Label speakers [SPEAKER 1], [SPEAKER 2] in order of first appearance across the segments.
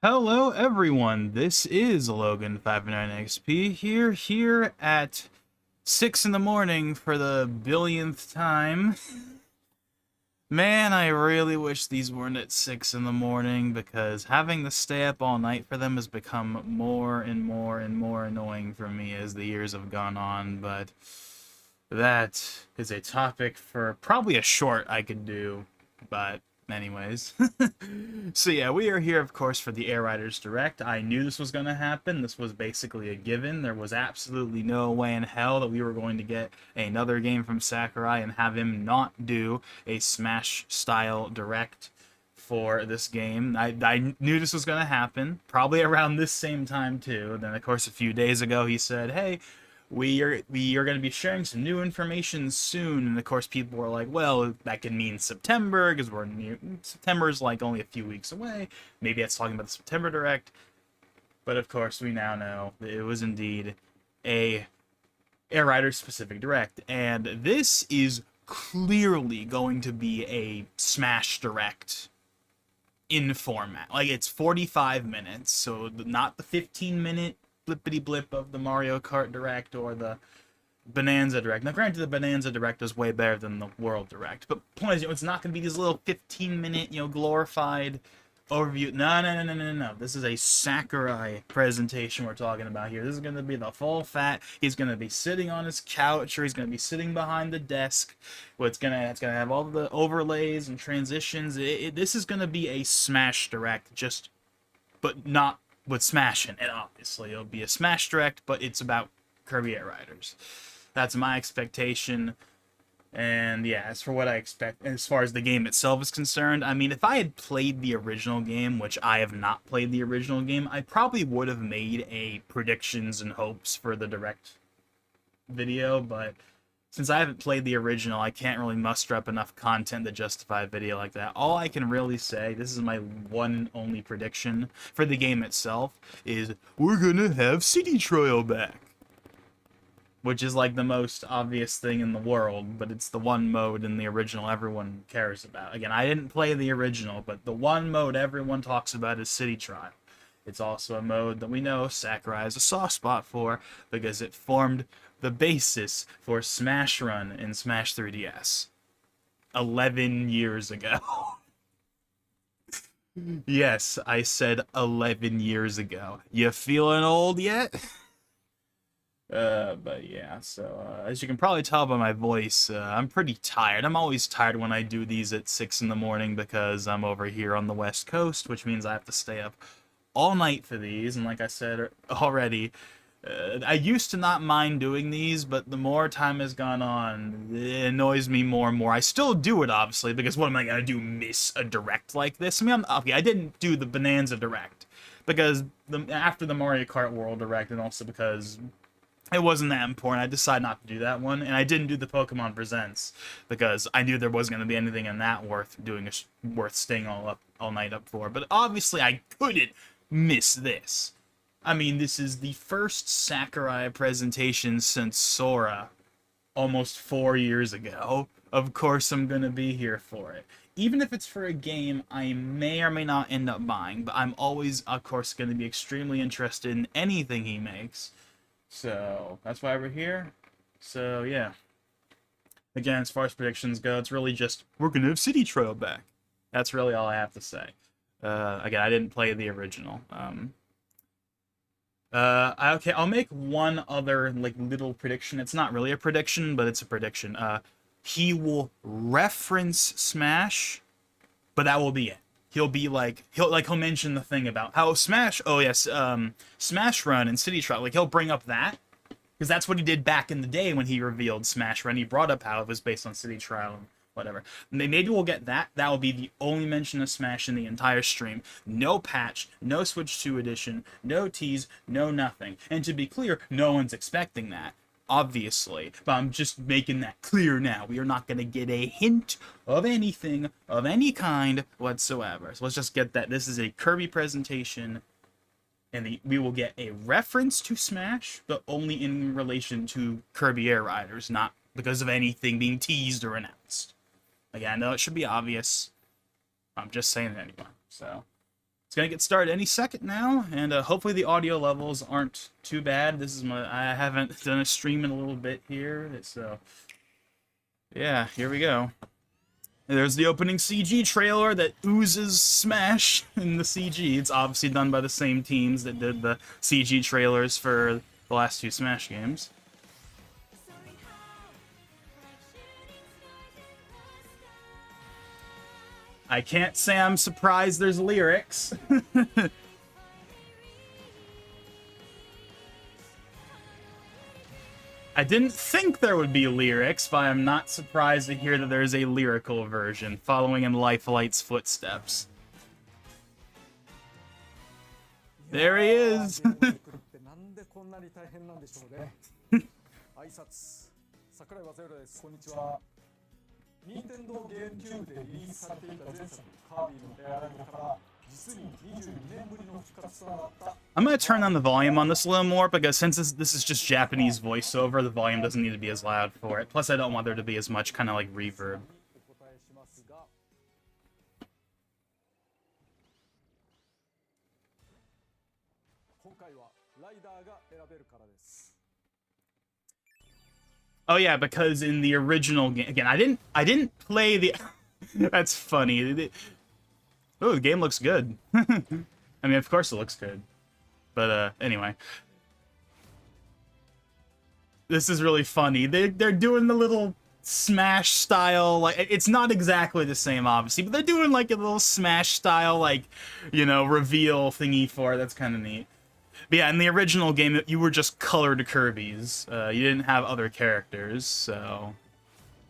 [SPEAKER 1] Hello everyone, this is Logan59XP here at 6 in the morning for the billionth time. Man, I really wish these weren't at 6 in the morning because having to stay up all night for them has become more and more and more annoying for me as the years have gone on, but that is a topic for probably a short I could do, but anyways. So yeah, we are here, of course, for the Air Riders Direct. I knew this was going to happen. This was basically a given. There was absolutely no way in hell that we were going to get another game from Sakurai and have him not do a Smash-style Direct for this game. I knew this was going to happen, probably around this same time, too. Then, of course, a few days ago, he said, hey, we are going to be sharing some new information soon, and of course people were like, well, that could mean September because September's like only a few weeks away. Maybe that's talking about the September Direct, but of course we now know that it was indeed a Air Rider specific Direct, and this is clearly going to be a Smash Direct in format. Like, it's 45 minutes, so not the 15-minute blippity blip of the Mario Kart Direct or the Bonanza Direct. Now, granted, the Bonanza Direct is way better than the World Direct, but point is, it's not going to be these little 15-minute, glorified overview. No. This is a Sakurai presentation we're talking about here. This is going to be the full fat. He's going to be sitting on his couch, or he's going to be sitting behind the desk. It's going to have all the overlays and transitions. This is going to be a Smash Direct, but not with Smash in it, obviously. It'll be a Smash Direct, but it's about Kirby Air Riders. That's my expectation. And yeah, as for what I expect, as far as the game itself is concerned, I mean, if I had played the original game, which I have not played the original game, I probably would have made a predictions and hopes for the Direct video, but since I haven't played the original, I can't really muster up enough content to justify a video like that. All I can really say, this is my one and only prediction for the game itself, is we're gonna have City Trial back. Which is like the most obvious thing in the world, but it's the one mode in the original everyone cares about. Again, I didn't play the original, but the one mode everyone talks about is City Trial. It's also a mode that we know Sakurai has a soft spot for because it formed the basis for Smash Run in Smash 3DS 11 years ago. Yes, I said 11 years ago. You feeling old yet? But yeah, so as you can probably tell by my voice, I'm pretty tired. I'm always tired when I do these at 6 in the morning because I'm over here on the West Coast, which means I have to stay up all night for these. And like I said already, I used to not mind doing these, but the more time has gone on, it annoys me more and more. I still do it, obviously, because what am I going to do, miss a Direct like this? I mean, okay, I didn't do the Bonanza Direct, because after the Mario Kart World Direct, and also because it wasn't that important, I decided not to do that one, and I didn't do the Pokemon Presents, because I knew there wasn't going to be anything in that worth staying all night up for. But obviously, I couldn't miss this. I mean, this is the first Sakurai presentation since Sora, almost 4 years ago. Of course I'm gonna be here for it. Even if it's for a game I may or may not end up buying, but I'm always, of course, gonna be extremely interested in anything he makes. So, that's why we're here. So, yeah. Again, as far as predictions go, it's really just, we're gonna have City Trial back. That's really all I have to say. Again, I didn't play the original. Okay, I'll make one other, little prediction. It's not really a prediction, but it's a prediction. He will reference Smash, but that will be it. He'll mention the thing about how Smash, oh yes, Smash Run and City Trial, he'll bring up that, because that's what he did back in the day when he revealed Smash Run. He brought up how it was based on City Trial and whatever. Maybe we'll get that. That will be the only mention of Smash in the entire stream. No patch, no Switch 2 edition, no tease, no nothing. And to be clear, no one's expecting that, obviously. But I'm just making that clear now. We are not going to get a hint of anything of any kind whatsoever. So let's just get that. This is a Kirby presentation, and we will get a reference to Smash, but only in relation to Kirby Air Riders, not because of anything being teased or announced. Again, I know it should be obvious. I'm just saying it anyway. So, It's gonna get started any second now, and hopefully the audio levels aren't too bad. I haven't done a stream in a little bit here, so yeah, here we go. There's the opening CG trailer that oozes Smash in the CG. It's obviously done by the same teams that did the CG trailers for the last 2 Smash games. I can't say I'm surprised there's lyrics. I didn't think there would be lyrics, but I'm not surprised to hear that there's a lyrical version, following in Lifelight's footsteps. There he is! I'm gonna turn on the volume on this a little more, because since this is just Japanese voiceover, the volume doesn't need to be as loud for it. Plus, I don't want there to be as much kind of like reverb. Oh yeah, because in the original game, again, I didn't play the. That's funny. Oh, the game looks good. I mean, of course it looks good. But anyway, this is really funny. They're doing the little Smash style, like, it's not exactly the same, obviously, but they're doing like a little Smash style, like, you know, reveal thingy for it. That's kind of neat. But yeah, in the original game, you were just colored Kirbys. You didn't have other characters, so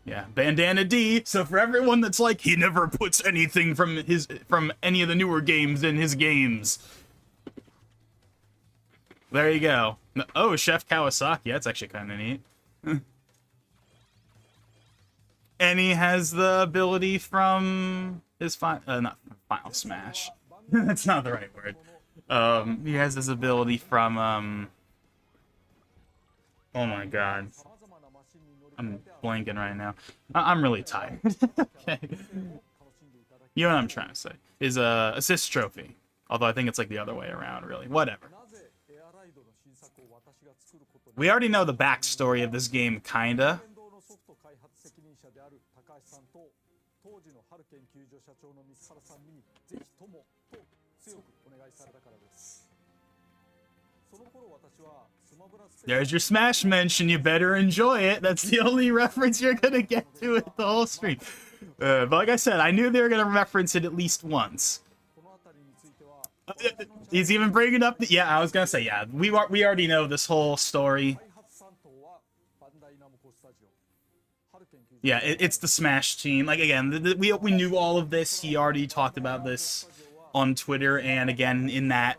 [SPEAKER 1] yeah. Bandana D. So for everyone that's like, he never puts anything from any of the newer games in his games, there you go. Oh, Chef Kawasaki. That's actually kind of neat. And he has the ability from his not Final Smash. That's not the right word. He has this ability from, oh my god. I'm blanking right now. I'm really tired. Okay. You know what I'm trying to say. Is a assist trophy. Although I think it's like the other way around, really. Whatever. We already know the backstory of this game, kinda. There's your Smash mention, you better enjoy it. That's the only reference you're gonna get to it the whole stream. But like I said, I knew they were gonna reference it at least once. He's even bringing up the, yeah, I was gonna say, yeah, we already know this whole story. Yeah, it's the Smash team. Like, again, we knew all of this. He already talked about this on Twitter, and again in that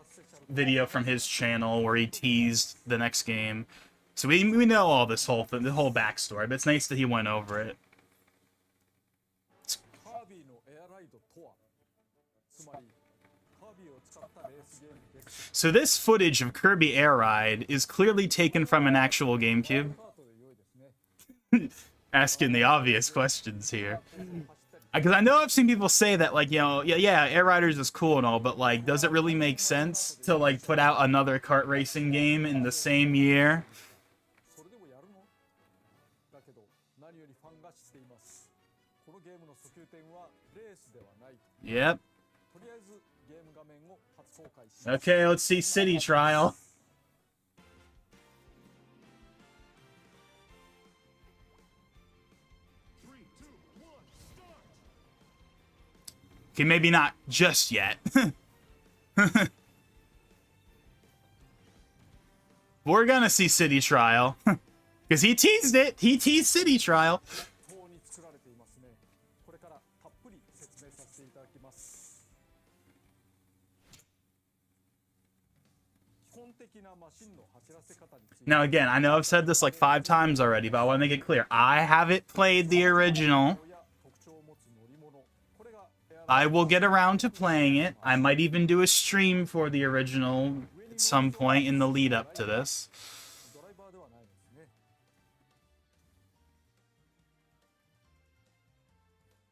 [SPEAKER 1] video from his channel where he teased the next game. So we know all this whole thing, the whole backstory, but it's nice that he went over it. So this footage of Kirby Air Ride is clearly taken from an actual GameCube. Asking the obvious questions here. Because I know I've seen people say that, like, you know, yeah, Air Riders is cool and all, but, like, does it really make sense to, like, put out another kart racing game in the same year? Yep. Okay, let's see City Trial. Okay, maybe not just yet. We're gonna see City Trial. Because he teased it. He teased City Trial. Now again, I know I've said this like 5 times already, but I want to make it clear. I haven't played the original. I will get around to playing it. I might even do a stream for the original at some point in the lead up to this.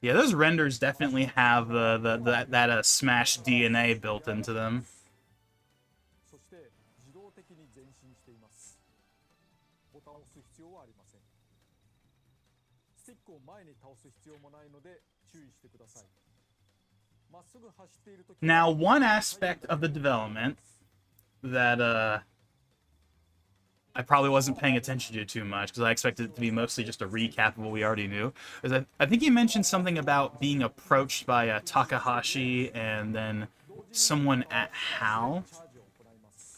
[SPEAKER 1] Yeah, those renders definitely have that Smash DNA built into them.
[SPEAKER 2] そして自動的に前進しています。ボタンを押す必要はありません。スティックを前に倒す必要もないので注意してください。まっすぐ走っているとき
[SPEAKER 1] Now, one aspect of the development that I probably wasn't paying attention to too much because I expected it to be mostly just a recap of what we already knew. Is I think you mentioned something about being approached by Takahashi and then someone at HAL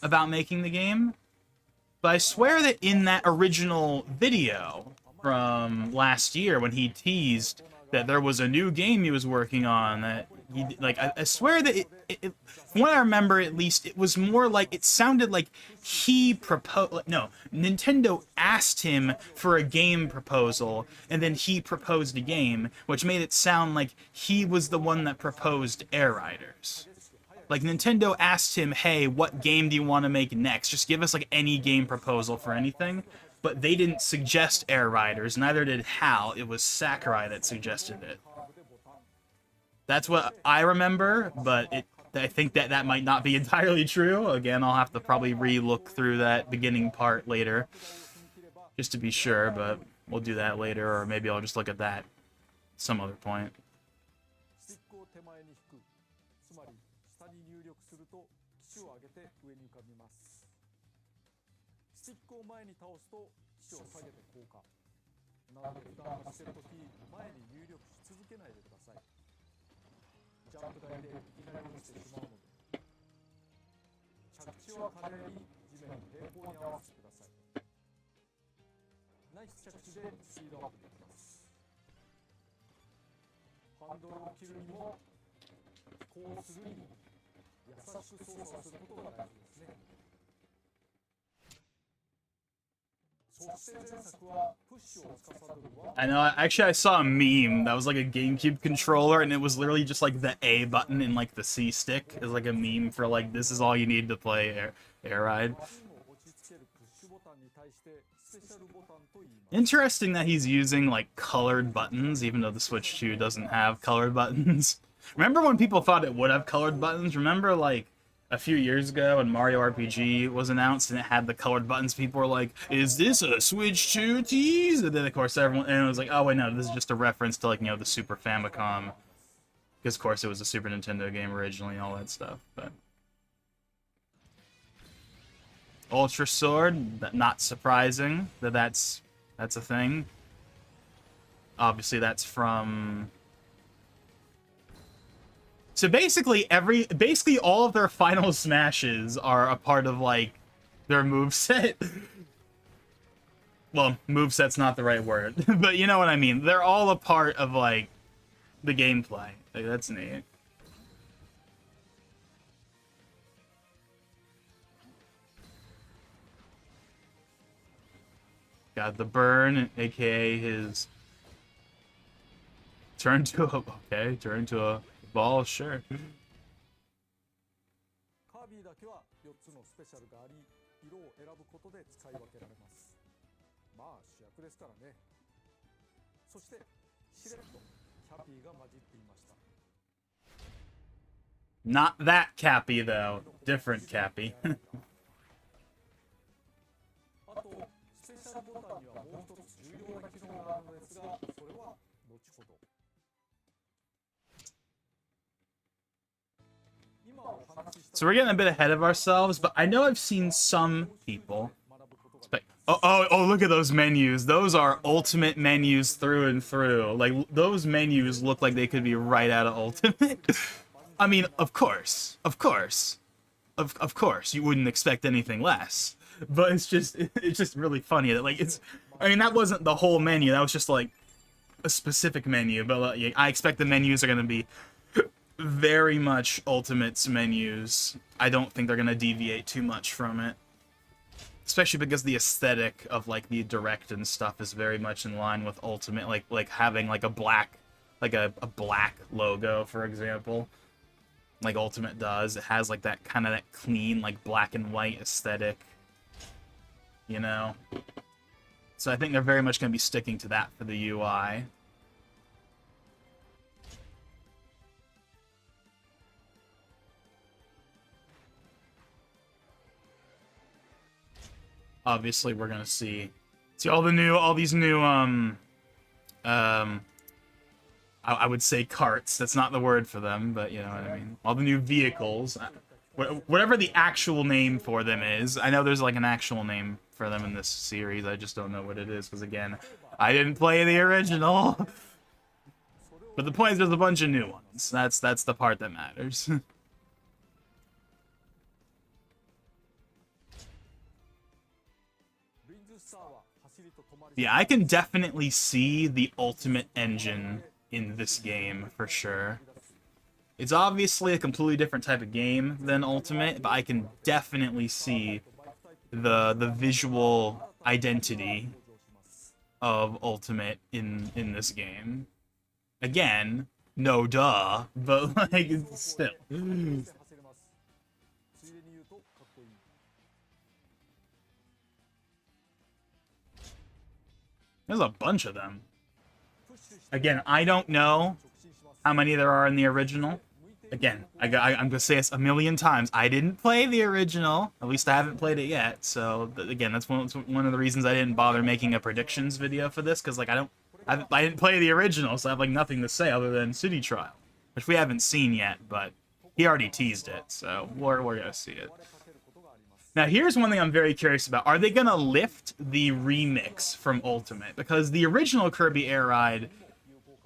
[SPEAKER 1] about making the game. But I swear that in that original video from last year when he teased that there was a new game he was working on, that he, like, I swear that from what I remember at least, it was more like, it sounded like he proposed, no, Nintendo asked him for a game proposal, and then he proposed a game, which made it sound like he was the one that proposed Air Riders. Like, Nintendo asked him, hey, what game do you want to make next? Just give us, like, any game proposal for anything. But they didn't suggest Air Riders, neither did HAL. It was Sakurai that suggested it. That's what I remember, but I think that might not be entirely true. Again, I'll have to probably re-look through that beginning part later, just to be sure, but we'll do that later, or maybe I'll just look at that some other point. スティックを前に倒すと機種を下げて降下。なので負担がしてるとき前に入力し続けないでください。ジャンプ台でいきなり落ちてしまうので、着地は華麗に地面の平行に合わせてください。ナイス着地でスピードアップできます。ハンドルを切るにも飛行するにも優しく操作することが大事ですね。I know, actually I saw a meme that was like a GameCube controller and it was literally just like the A button and like the C stick is like a meme for like this is all you need to play Air Ride. Interesting that he's using like colored buttons even though the Switch 2 doesn't have colored buttons. Remember when people thought it would have colored buttons? Remember like a few years ago when Mario RPG was announced and it had the colored buttons, people were like, is this a Switch 2 tease? And then of course everyone, and it was like, oh wait, no, this is just a reference to like, you know, the Super Famicom. Because of course it was a Super Nintendo game originally and all that stuff, but. Ultra Sword, not surprising that that's a thing. Obviously that's from... So basically all of their final smashes are a part of like their moveset. Well, moveset's not the right word, but you know what I mean. They're all a part of like the gameplay. Like, that's neat. Got the burn, aka his turn to a ball, sure. Kirby だけは4つのスペシャルがあり、色を選ぶことで使い分けられます。まあ主役ですからね。そしてしれっとキャピーが混じっていました。Not that Cappy though, different Cappy. あとスペシャルボタンにはもう一つ重要な機能があるのですが、それは後ほど。So we're getting a bit ahead of ourselves, but I know I've seen some people... Oh, look at those menus. Those are Ultimate menus through and through. Like, those menus look like they could be right out of Ultimate. I mean, of course. Of course, you wouldn't expect anything less. But it's just really funny that, like, I mean, that wasn't the whole menu. That was just, like, a specific menu. But like, I expect the menus are going to be... very much Ultimate's menus. I don't think they're gonna deviate too much from it. Especially because the aesthetic of like the Direct and stuff is very much in line with Ultimate, like having like a black logo, for example. Like Ultimate does. It has like that kind of that clean, like black and white aesthetic. You know? So I think they're very much gonna be sticking to that for the UI. obviously we're gonna see all these new I would say carts. That's not the word for them, but you know what I mean. All the new vehicles, whatever the actual name for them is. I know there's like an actual name for them in this series. I just don't know what it is because again, I didn't play the original. But the point is, there's a bunch of new ones. That's the part that matters. Yeah, I can definitely see the ultimate engine in this game for sure. It's obviously a completely different type of game than Ultimate, but I can definitely see the visual identity of Ultimate in this game. Again, no duh, but like still. There's a bunch of them. Again, I don't know how many there are in the original. Again, I'm going to say this a million times. I didn't play the original. At least I haven't played it yet. So, again, that's one of the reasons I didn't bother making a predictions video for this. Because, like, I didn't play the original, so I have, like, nothing to say other than City Trial. Which we haven't seen yet, but he already teased it. So, we're going to see it. Now, here's one thing I'm very curious about. Are they going to lift the remix from Ultimate? Because the original Kirby Air Ride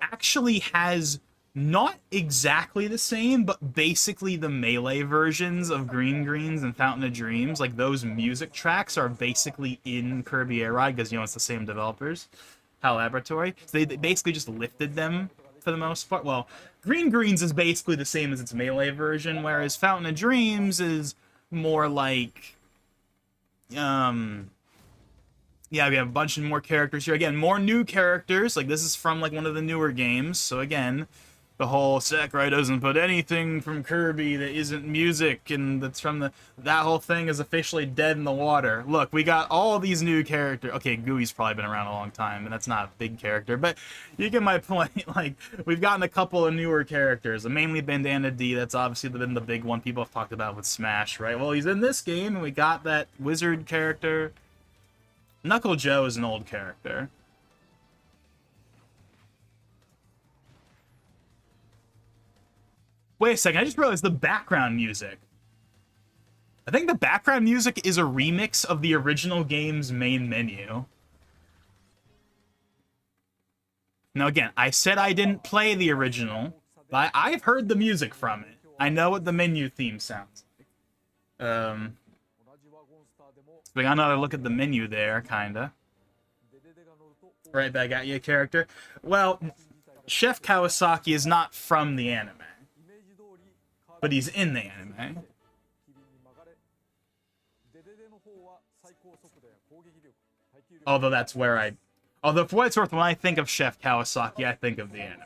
[SPEAKER 1] actually has not exactly the same, but basically the Melee versions of Green Greens and Fountain of Dreams. Like, those music tracks are basically in Kirby Air Ride, because, you know, it's the same developers, HAL Laboratory. So they basically just lifted them for the most part. Well, Green Greens is basically the same as its Melee version, whereas Fountain of Dreams is more like... yeah, we have a bunch of more characters here. Again, more new characters. Like, this is from, like, one of the newer games. So, again, the whole Sakurai doesn't put anything from Kirby that isn't music, and that's from the... That whole thing is officially dead in the water. Look, we got all these new characters. Okay, Gooey's probably been around a long time, and that's not a big character. But you get my point. Like, we've gotten a couple of newer characters. Mainly Bandana D. That's obviously been the big one people have talked about with Smash, right? Well, he's in this game, and we got that wizard character. Knuckle Joe is an old character. Wait a second, I just realized the background music. I think the background music is a remix of the original game's main menu. Now again, I said I didn't play the original, but I've heard the music from it. I know what the menu theme sounds like. We got another look at the menu there, kinda. Right back at you, character. Well, Chef Kawasaki is not from the anime, but he's in the anime. Although that's where I... Although, for what it's worth, when I think of Chef Kawasaki, I think of the anime.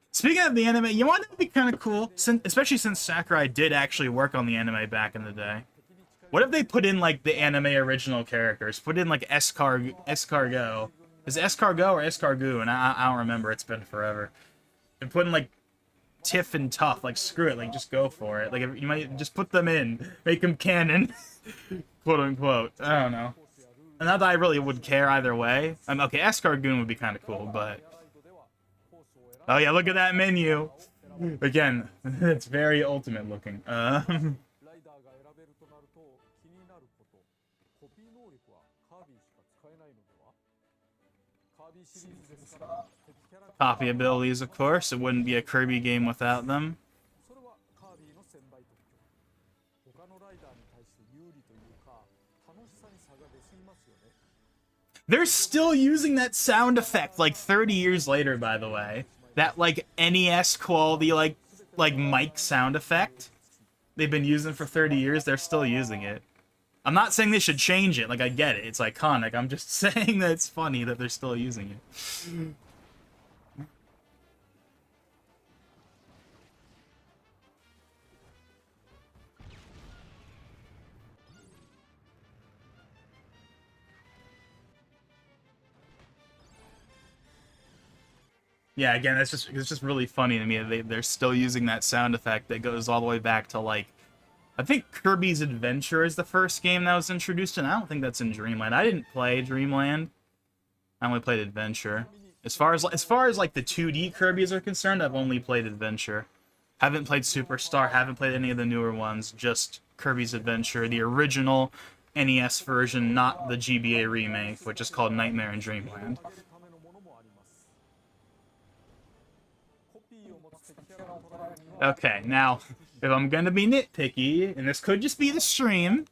[SPEAKER 1] Speaking of the anime, you want it to be kind of cool, especially since Sakurai did actually work on the anime back in the day. What if they put in, like, the anime original characters? Put in, like, Escargot. Is it Escargot or Escargoo? And I don't remember. It's been forever. And put in, like, Tiff and Tuff. Like, screw it. Like, just go for it. Like, if you might just put them in. Make them canon. Quote, unquote. I don't know. And not that I really would care either way. Okay, Escargoon would be kind of cool, but... Oh, yeah, look at that menu. Again, it's very Ultimate looking. Copy abilities, of course. It wouldn't be a Kirby game without them. They're still using that sound effect, like, 30 years later, by the way. That, like, NES quality, like mic sound effect. They've been using for 30 years. They're still using it. I'm not saying they should change it. Like, I get it. It's iconic. I'm just saying that it's funny that they're still using it. Yeah, again, it's just really funny to me that they're still using that sound effect that goes all the way back to, like, I think Kirby's Adventure is the first game that was introduced, and I don't think that's in Dreamland. I didn't play Dreamland. I only played Adventure. As far as like the 2D Kirby's are concerned, I've only played Adventure. Haven't played Superstar, haven't played any of the newer ones, just Kirby's Adventure, the original NES version, not the GBA remake, which is called Nightmare in Dreamland. Okay, now, if I'm gonna be nitpicky, and this could just be the stream,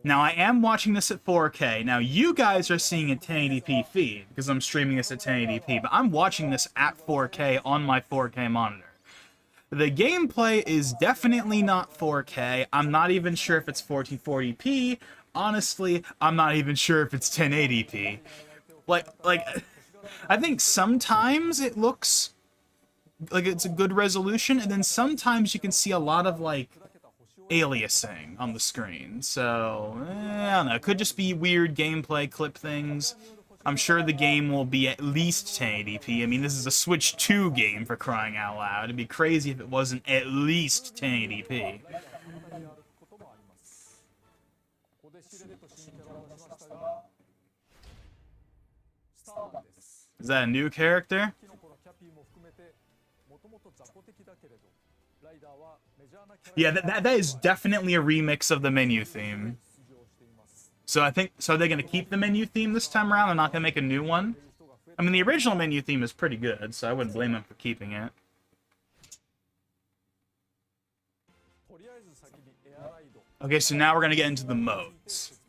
[SPEAKER 1] now I am watching this at 4K. Now, you guys are seeing a 1080p feed, because I'm streaming this at 1080p, but I'm watching this at 4K on my 4K monitor. The gameplay is definitely not 4K. I'm not even sure if it's 1440p. Honestly, I'm not even sure if it's 1080p. Like, I think sometimes it looks like it's a good resolution, and then sometimes you can see a lot of, like, aliasing on the screen. So, I don't know. It could just be weird gameplay clip things. I'm sure the game will be at least 1080p. I mean, this is a Switch 2 game, for crying out loud. It'd be crazy if it wasn't at least 1080p. Is that a new character? Yeah, that is definitely a remix of the menu theme. So I think, so are they going to keep the menu theme this time around? They're not going to make a new one? I mean, the original menu theme is pretty good, so I wouldn't blame them for keeping it. Okay, so now we're going to get into the modes.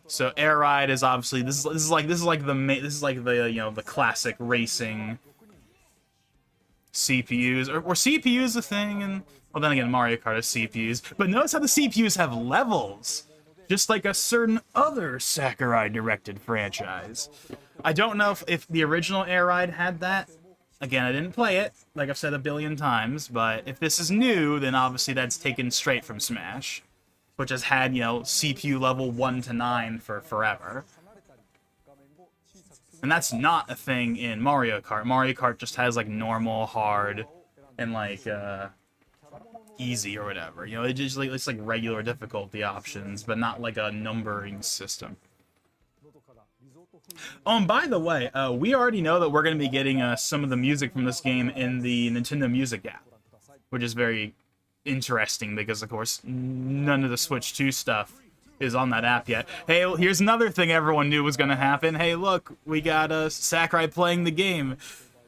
[SPEAKER 1] So Air Ride is obviously, this is like the you know, the classic racing CPUs, or CPUs a thing, and well, then again, Mario Kart has CPUs. But notice how the CPUs have levels, just like a certain other Sakurai-directed franchise. I don't know if the original Air Ride had that. Again, I didn't play it, like I've said a billion times, but if this is new, then obviously that's taken straight from Smash, which has had, you know, CPU level 1 to 9 for forever. And that's not a thing in Mario Kart. Mario Kart just has, like, normal, hard, and, like, easy or whatever. You know, it's like regular difficulty options, but not like a numbering system. Oh, and by the way, we already know that we're going to be getting some of the music from this game in the Nintendo Music app, which is very interesting because, of course, none of the Switch 2 stuff is on that app yet. Hey, here's another thing everyone knew was going to happen. Hey, look, we got Sakurai playing the game,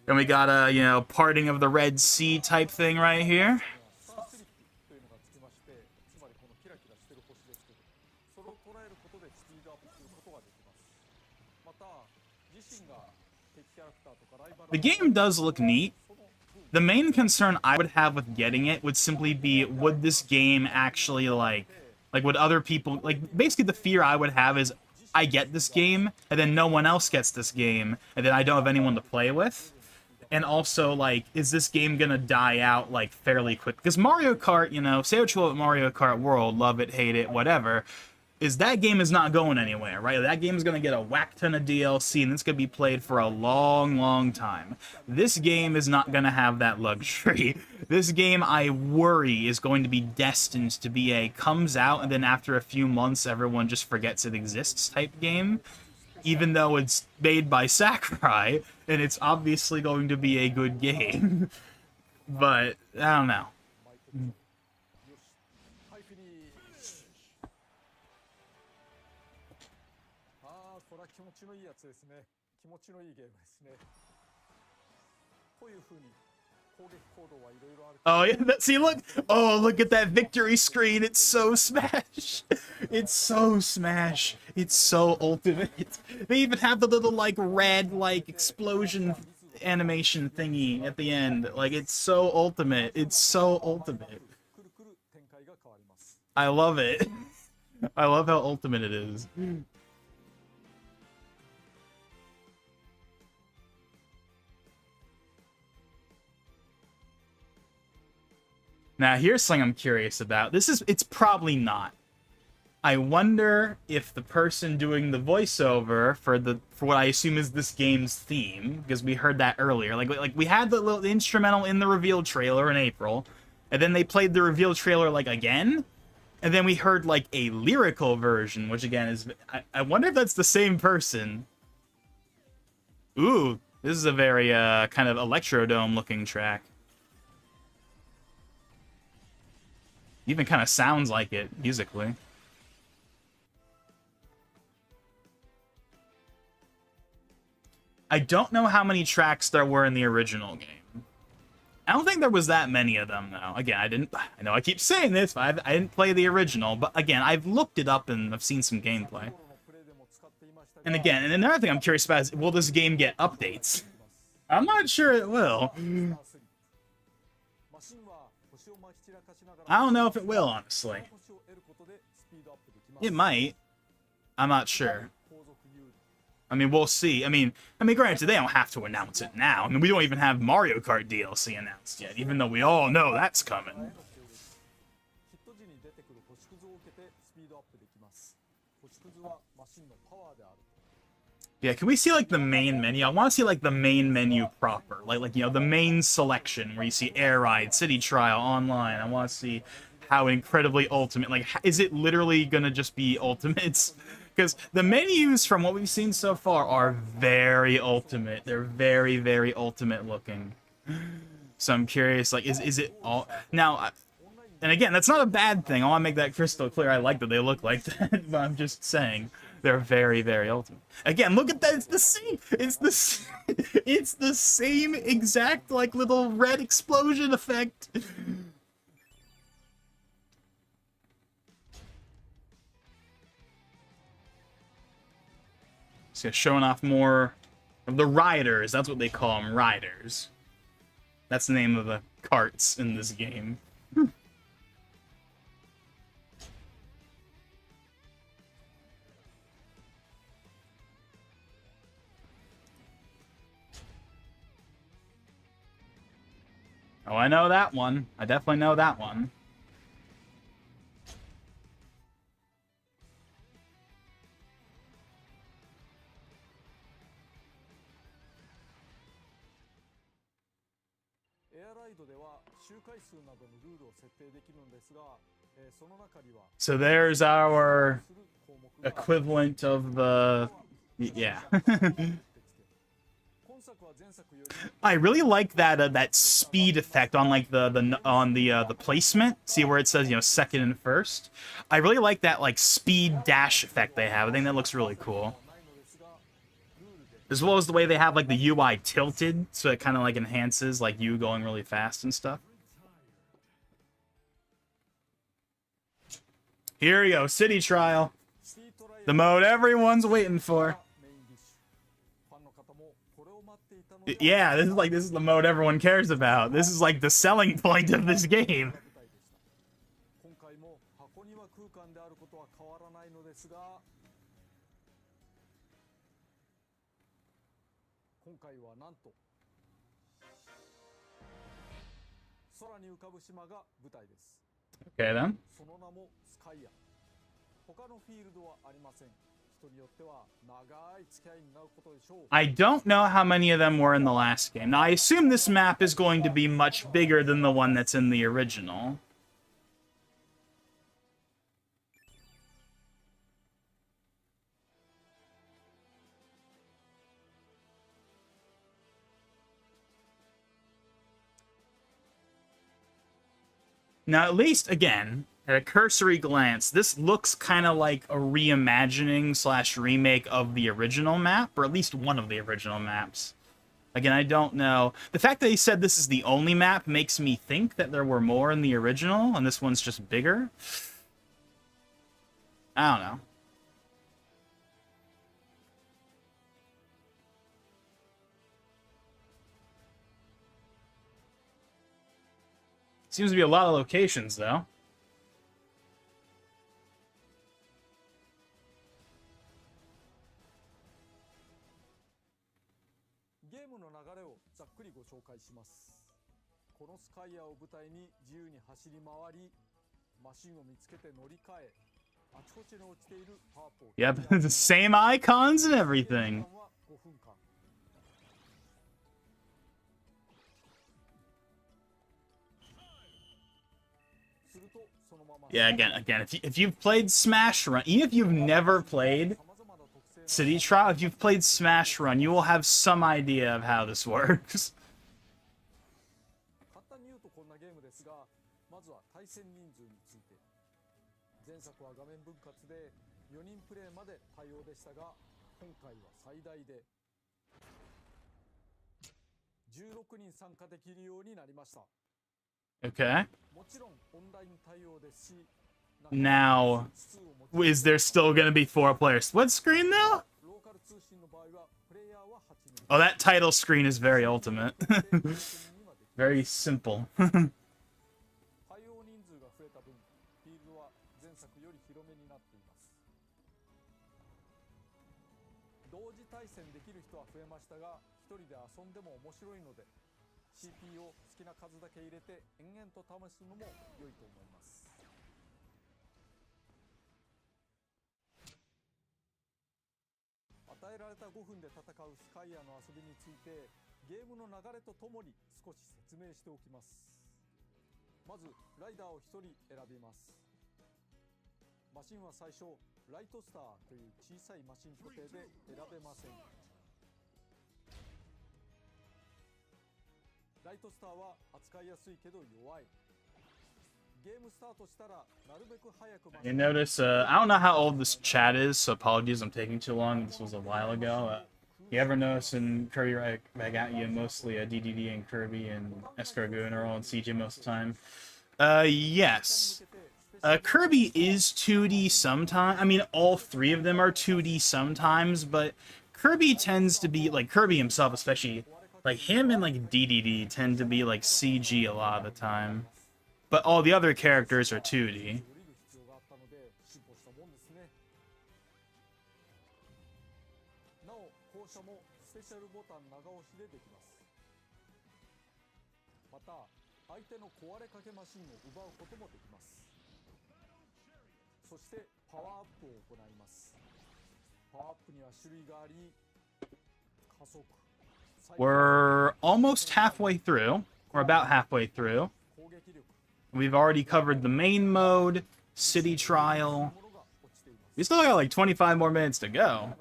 [SPEAKER 1] and we got a, you know, parting of the Red Sea type thing right here. The game does look neat. The main concern I would have with getting it would simply be, would this game actually, like would other people, like, basically the fear I would have is, I get this game, and then no one else gets this game, and then I don't have anyone to play with. And also, like, is this game gonna die out, like, fairly quick? Because Mario Kart, you know, say what you will about Mario Kart World, love it, hate it, whatever, is that game is not going anywhere, right? That game is going to get a whack ton of DLC, and it's going to be played for a long, long time. This game is not going to have that luxury. This game, I worry, is going to be destined to be a comes out, and then after a few months, everyone just forgets it exists type game, even though it's made by Sakurai, and it's obviously going to be a good game. But, I don't know.
[SPEAKER 2] 気持ちのいいやつですね。気持ちのいいゲームですね。こういう風に攻撃行動はいろいろある。Oh yeah, see, look! Oh, look at that victory screen. It's so Smash. It's so Smash. It's so ultimate. They even have the little like red like explosion animation thingy at the end. Like, it's so ultimate. It's so ultimate. I love it. I love how ultimate it is. Now, here's something I'm curious about. It's probably not. I wonder if the person doing the voiceover for what I assume is this game's theme, because we heard that earlier. Like we had the little instrumental in the reveal trailer in April,
[SPEAKER 1] And then they played the reveal trailer, like, again. And then we heard, like, a lyrical version, which, again, is... I wonder if that's the same person. Ooh, this is a very, kind of Electrodome-looking track. Even kind of sounds like it, musically. I don't know how many tracks there were in the original game. I don't think there was that many of them, though. Again, I know I keep saying this, but I didn't play the original. But again, I've looked it up and I've seen some gameplay. And again, and another thing I'm curious about is, will this game get updates? I'm not sure it will. I don't know if it will, honestly. It might. I'm not sure. I mean, we'll see. I mean, granted, they don't have to announce it now. I mean, we don't even have Mario Kart DLC announced yet, even though we all know that's coming. Yeah, can we see, like, the main menu? I want to see, like, the main menu proper. Like, you know, the main selection where you see Air Ride, City Trial, Online. I want to see how incredibly ultimate. Like, is it literally going to just be ultimates? Because the menus, from what we've seen so far, are very ultimate. They're very, very ultimate looking. So I'm curious, like, is it all... Now, and again, that's not a bad thing. I want to make that crystal clear. I like that they look like that, but I'm just saying they're very, very ultimate. Again, look at that. It's the same. It's the same exact, like, little red explosion effect. So showing off more of the riders. That's what they call them, riders. That's the name of the carts in this game. Oh, I know that one. I definitely know that one. So there's our equivalent of the... Yeah. I really like that that speed effect on, like, the placement. See where it says, you know, second and first? I really like that, like, speed dash effect they have. I think that looks really cool. As well as the way they have, like, the UI tilted, so it kind of, like, enhances, like, you going really fast and stuff. Here we go, City Trial. The mode everyone's waiting for. Yeah, this is the mode everyone cares about. This is, like, the selling point of this game. Okay, then. I don't know how many of them were in the last game. Now, I assume this map is going to be much bigger than the one that's in the original. Now, at least, again, at a cursory glance, this looks kind of like a reimagining / remake of the original map, or at least one of the original maps. Again, I don't know. The fact that he said this is the only map makes me think that there were more in the original, and this one's just bigger. I don't know. Seems to be a lot of locations, though. Yep, the same icons and everything. Yeah, again, if you've played Smash Run, even if you've never played City Trial, if you've played Smash Run, you will have some idea of how this works.
[SPEAKER 2] 簡単に言うとこんなゲームですが、まずは対戦人数について。前作は画面分割で4人プレイまで対応でしたが、今回は最大で16人参加できるようになりました。
[SPEAKER 1] Okay.
[SPEAKER 2] もちろんオンライン対応ですし、
[SPEAKER 1] Now, is there still going to be 4-player split screen though?
[SPEAKER 2] ローカル通信の場合はプレイヤーは8人。
[SPEAKER 1] Oh, that title screen is very ultimate. Very simple.
[SPEAKER 2] 対応人数が増えた分、フィールドは前作より広めになっています。同時対戦できる人は増えましたが、一人で遊んでも面白いので、 CP を好きな数だけ入れて延々と試すのも良いと思います。与えられた5分で戦うスカイアの遊びについて、ゲームの流れとともに少し説明しておきます。まずライダーを1人選びます。マシンは最初ライトスターという小さいマシン固定で選べません。ライトスターは扱いやすいけど弱い。ゲームスタートしたらなるべく早く。
[SPEAKER 1] You notice, I don't know how old this chat is, so apologies I'm taking too long. This was a while ago. You ever notice in Kirby I got you mostly DDD and Kirby and Escargoon are all in CJ most of the time? Yes. Kirby is 2D sometimes. I mean, all three of them are 2D sometimes, but Kirby tends to be, like, Kirby himself especially, like, him and, like, DDD tend to be, like, CG a lot of the time. But all the other characters are 2D.
[SPEAKER 2] なお、降車もスペシャルボタン長押しでできます。また、相手の壊れかけマシンを奪うこともできます。そしてパワーアップを行います。パワーアップには種類があり、加速。
[SPEAKER 1] We're almost halfway through, or about halfway through. We've already covered the main mode, City Trial. We still got like 25 more minutes to go.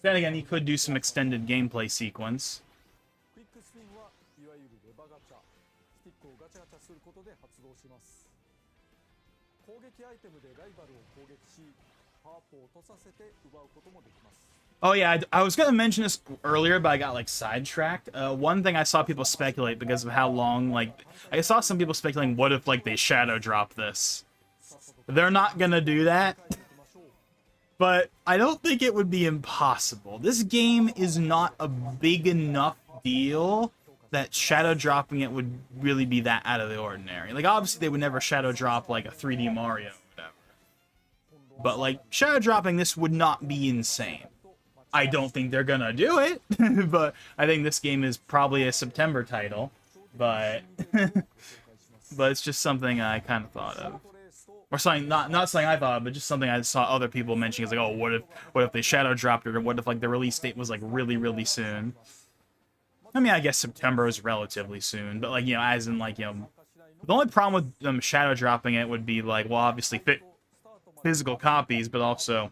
[SPEAKER 1] Then again, you could do some extended gameplay sequence.
[SPEAKER 2] クイックスピンはいわゆるレバガチャ。スティックをガチャガチャすることで発動します。攻撃アイテムでライバルを攻撃し、パワーアップを落とさせて奪うこともできます。
[SPEAKER 1] Oh yeah, I was gonna mention this earlier, but I got like sidetracked. One thing I saw people speculate because of how long, like, I saw some people speculating, what if like they shadow drop this? They're not gonna do that, but I don't think it would be impossible. This game is not a big enough deal that shadow dropping it would really be that out of the ordinary. Like, obviously they would never shadow drop like a 3D Mario or whatever, but like shadow dropping this would not be insane. I don't think they're gonna do it, but I think this game is probably a September title, but but it's just something I kind of thought of, or something not something I thought of, but just something I saw other people mentioning. It's like, oh, what if they shadow dropped it, or what if like the release date was like really soon? I mean, I guess September is relatively soon, but like, you know, as in like, you know, the only problem with them shadow dropping it would be like, well, obviously physical copies, but also.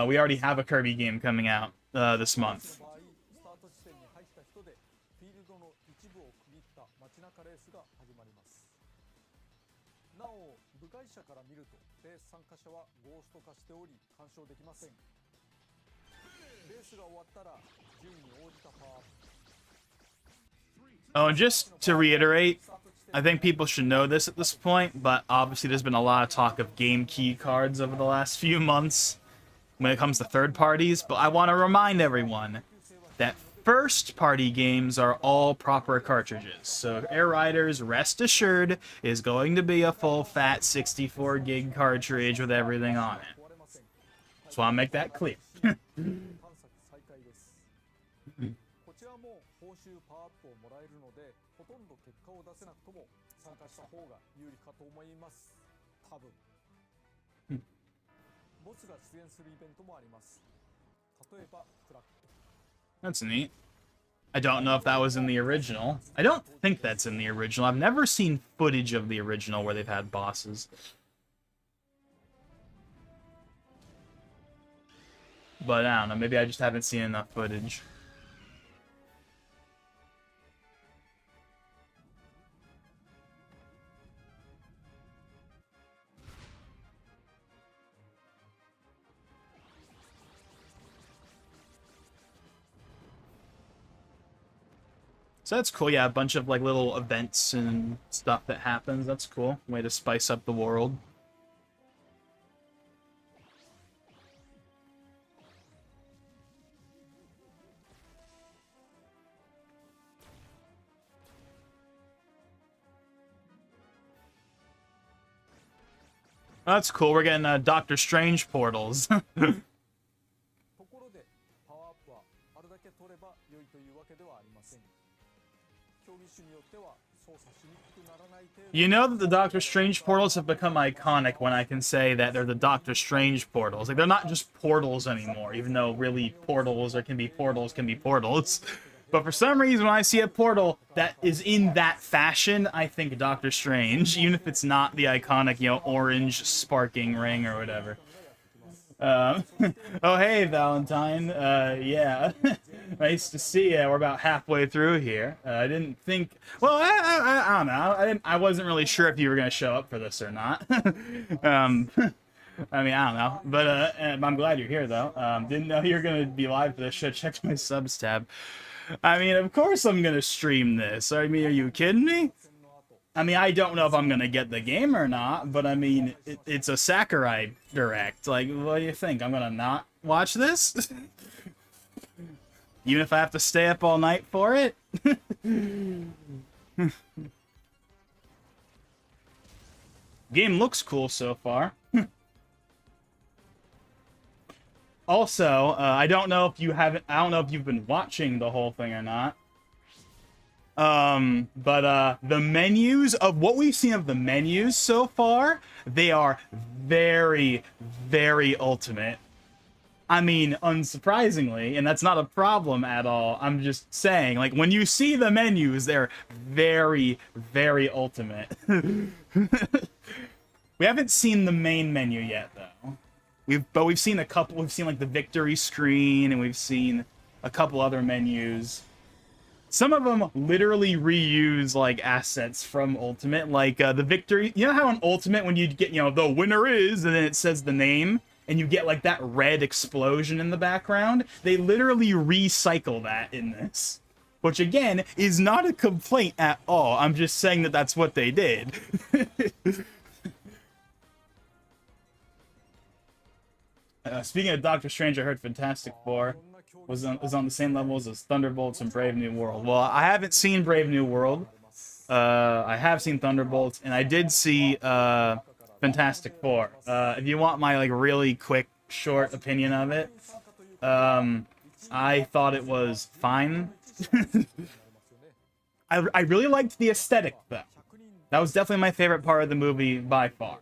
[SPEAKER 1] We already have a Kirby game coming out this month. Oh, and just to reiterate, I think people should know this at this point, but obviously there's been a lot of talk of game key cards over the last few months when it comes to third parties, but I want to remind everyone that first party games are all proper cartridges. So Air Riders, rest assured, is going to be a full fat 64 gig cartridge with everything on it. Just want to make that clear. That's neat. I don't know if that was in the original. I don't think that's in the original. I've never seen footage of the original where they've had bosses. But I don't know, maybe I just haven't seen enough footage. So that's cool, yeah, a bunch of like little events and stuff that happens. That's cool. Way to spice up the world. Oh, that's cool. We're getting Doctor Strange portals.
[SPEAKER 2] ところでパワーアップはあるだけ取れば良いというわけではありません。競技種によっては操作しにくくならない程度
[SPEAKER 1] You know that the Doctor Strange portals have become iconic when I can say that they're the Doctor Strange portals. Like, they're not just portals anymore, even though really portals or can be portals can be portals. But for some reason, when I see a portal that is in that fashion, I think Doctor Strange, even if it's not the iconic, you know, orange sparking ring or whatever. Oh, hey, Valentine. Yeah. Nice to see you. We're about halfway through here. I didn't think... Well, I don't know. I wasn't really sure if you were going to show up for this or not. I mean, I don't know. But I'm glad you're here, though. Didn't know you were going to be live for this. Should have checked my subs tab. I mean, of course I'm going to stream this. I mean, are you kidding me? I mean, I don't know if I'm going to get the game or not, but I mean, it's a Sakurai Direct. Like, what do you think? I'm going to not watch this? Even if I have to stay up all night for it? Game looks cool so far. Also, I don't know if you've been watching the whole thing or not. But the menus of what we've seen of the menus so far, they are very, very ultimate. I mean, unsurprisingly, and that's not a problem at all. I'm just saying, like, when you see the menus, they're very, very ultimate. We haven't seen the main menu yet, though. We've seen a couple. We've seen like the victory screen, and we've seen a couple other menus. Some of them literally reuse like assets from Ultimate, like the victory. You know how in Ultimate when you get, you know, the winner is, and then it says the name, and you get like that red explosion in the background. They literally recycle that in this, which again is not a complaint at all. I'm just saying that that's what they did. Speaking of Doctor Strange, I heard Fantastic Four was on the same levels as Thunderbolts and Brave New World. Well, I haven't seen Brave New World. I have seen Thunderbolts, and I did see Fantastic Four. If you want my like really quick, short opinion of it, I thought it was fine. I really liked the aesthetic though. That was definitely my favorite part of the movie by far.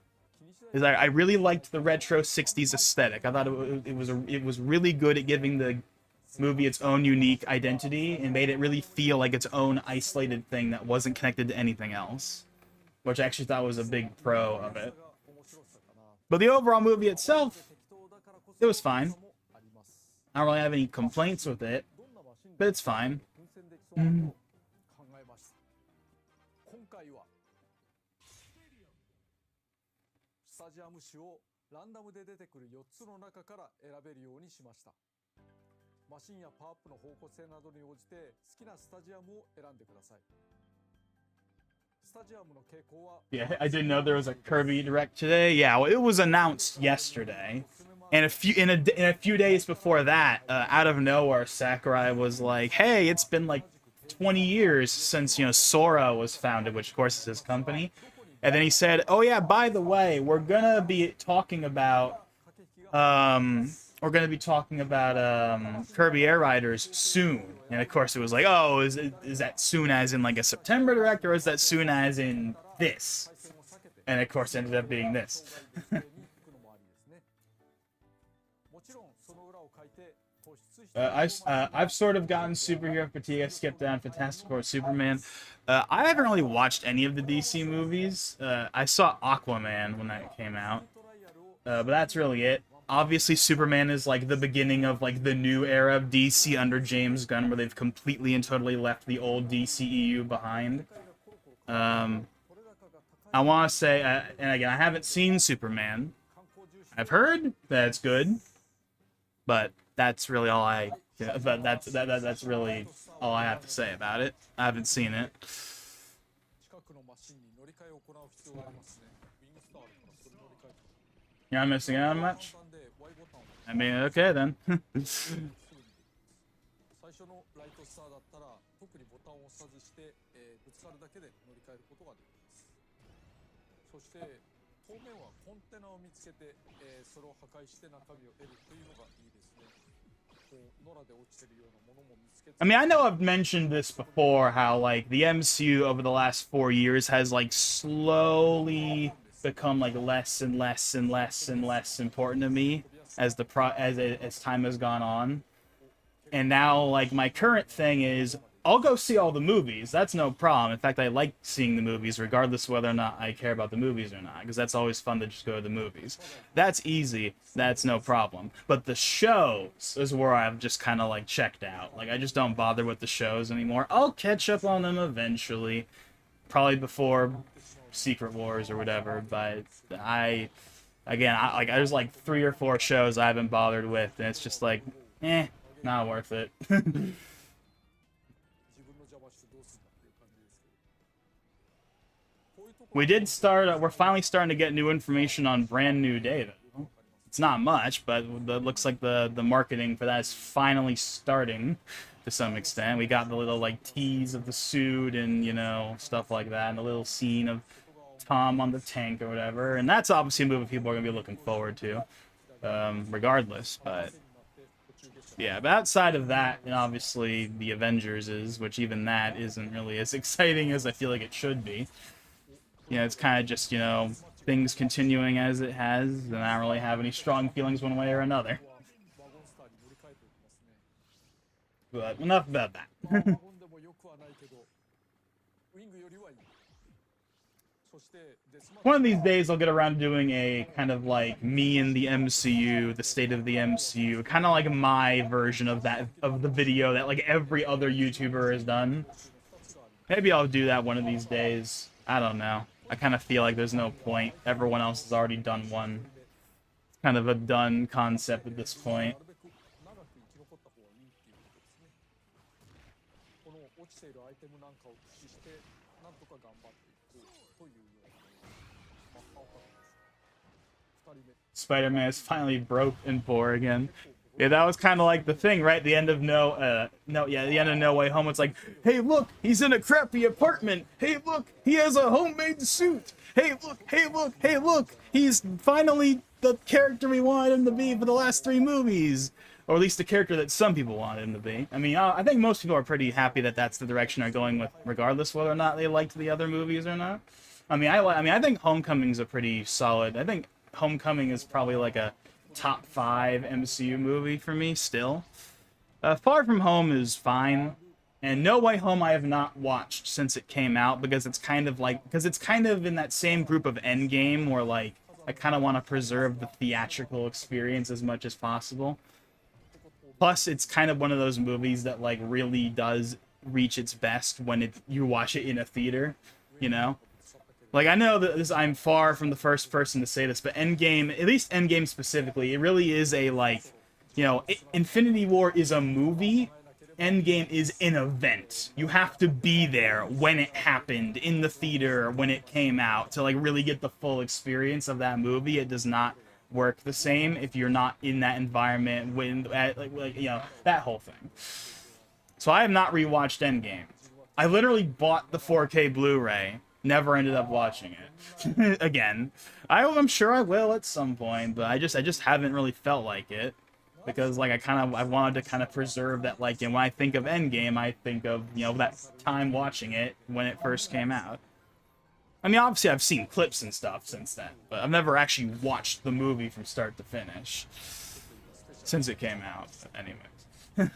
[SPEAKER 1] Is I really liked the retro 60s aesthetic. I thought it was really good at giving the movie its own unique identity and made it really feel like its own isolated thing that wasn't connected to anything else, which I actually thought was a big pro of it. But the overall movie itself, it was fine. I don't really have any complaints with it, but it's fine. Mm.
[SPEAKER 2] スタジアム種をランダムで出てくる4つの中から選べるようにしました。マシンやパワーアップの方向性などに応じて好きなスタジアムを選んでください。スタジアムの傾向は
[SPEAKER 1] Yeah, I didn't know there was a Kirby Direct today. Yeah, well, it was announced yesterday. And in a few days before that, out of nowhere, Sakurai was like, "Hey, it's been like 20 years since, you know, Sora was founded," which of course is his company. And then he said, "Oh yeah, by the way, we're gonna be talking about Kirby Air Riders soon." And of course it was like, "Oh, is that soon as in like a September Direct, or is that soon as in this?" And of course it ended up being this.
[SPEAKER 2] もちろんその裏を書いて突出し
[SPEAKER 1] I've sort of gotten superhero fatigue. I skipped down Fantastic Four, Superman. I haven't really watched any of the DC movies. I saw Aquaman when that came out, but that's really it. Obviously, Superman is like the beginning of like the new era of DC under James Gunn, where they've completely and totally left the old DCEU behind. I want to say, and again, I haven't seen Superman. I've heard that it's good, but that's really all I. But that's really all I have to say about it. I haven't seen it. You're not missing out on much? I mean, okay then.
[SPEAKER 2] 最初のライトスターだったら特にボタンを押さずして、ぶつかるだけで乗り換えることができます。そして当面はコンテナを見つけて、それを破壊して中身を得るというのがいいですね。こう野良で落ちてるようなものも見つけて。
[SPEAKER 1] I mean, I know I've mentioned this before, how like the MCU over the last 4 years has like slowly become like less and less and less and less important to me as as time has gone on. And now, like, my current thing is, I'll go see all the movies. That's no problem. In fact, I like seeing the movies, regardless of whether or not I care about the movies or not, because that's always fun to just go to the movies. That's easy. That's no problem. But the shows is where I've just kind of, like, checked out. Like, I just don't bother with the shows anymore. I'll catch up on them eventually. Probably before Secret Wars or whatever, but there's, like, 3 or 4 shows I haven't bothered with, and it's just like, not worth it. We're finally starting to get new information on Brand New Day, though. It's not much, but it looks like the marketing for that is finally starting to some extent. We got the little, like, tease of the suit and, you know, stuff like that, and the little scene of Tom on the tank or whatever, and that's obviously a movie people are going to be looking forward to, regardless, but... yeah, but outside of that, and obviously the Avengers is, which even that isn't really as exciting as I feel like it should be. You know, it's kind of just, you know, things continuing as it has, and I don't really have any strong feelings one way or another. But enough about that. One of these days I'll get around to doing a kind of like me and the MCU, the state of the MCU, kind of like my version of that, of the video that like every other YouTuber has done. Maybe I'll do that one of these days. I don't know. I kind of feel like there's no point. Everyone else has already done one. It's kind of a done concept at this point. Spider-Man is finally broke and poor again. Yeah, that was kind of like the thing, right? The end of the end of No Way Home. It's like, hey, look, he's in a crappy apartment. Hey, look, he has a homemade suit. Hey, look, hey, look, hey, look. He's finally the character we wanted him to be for the last 3 movies. Or at least the character that some people wanted him to be. I mean, I think most people are pretty happy that that's the direction they're going with, regardless whether or not they liked the other movies or not. I think Homecoming's a pretty solid. I think Homecoming is probably like a top 5 MCU movie for me still. Far From Home is fine, and No Way Home I have not watched since it came out because it's kind of in that same group of Endgame where like I kind of want to preserve the theatrical experience as much as possible. Plus, it's kind of one of those movies that like really does reach its best when you watch it in a theater, you know. Like, I know that I'm far from the first person to say this, but Endgame, at least Endgame specifically, it really is a, like, you know, Infinity War is a movie, Endgame is an event. You have to be there when it happened, in the theater, when it came out, to, like, really get the full experience of that movie. It does not work the same if you're not in that environment, you know, that whole thing. So I have not rewatched Endgame. I literally bought the 4K Blu-ray. Never ended up watching it again. I'm sure I will at some point, but I just haven't really felt like it because like I wanted to kind of preserve that, like, and when I think of Endgame, I think of, you know, that time watching it when it first came out. I mean, obviously I've seen clips and stuff since then, but I've never actually watched the movie from start to finish since it came out. But anyways.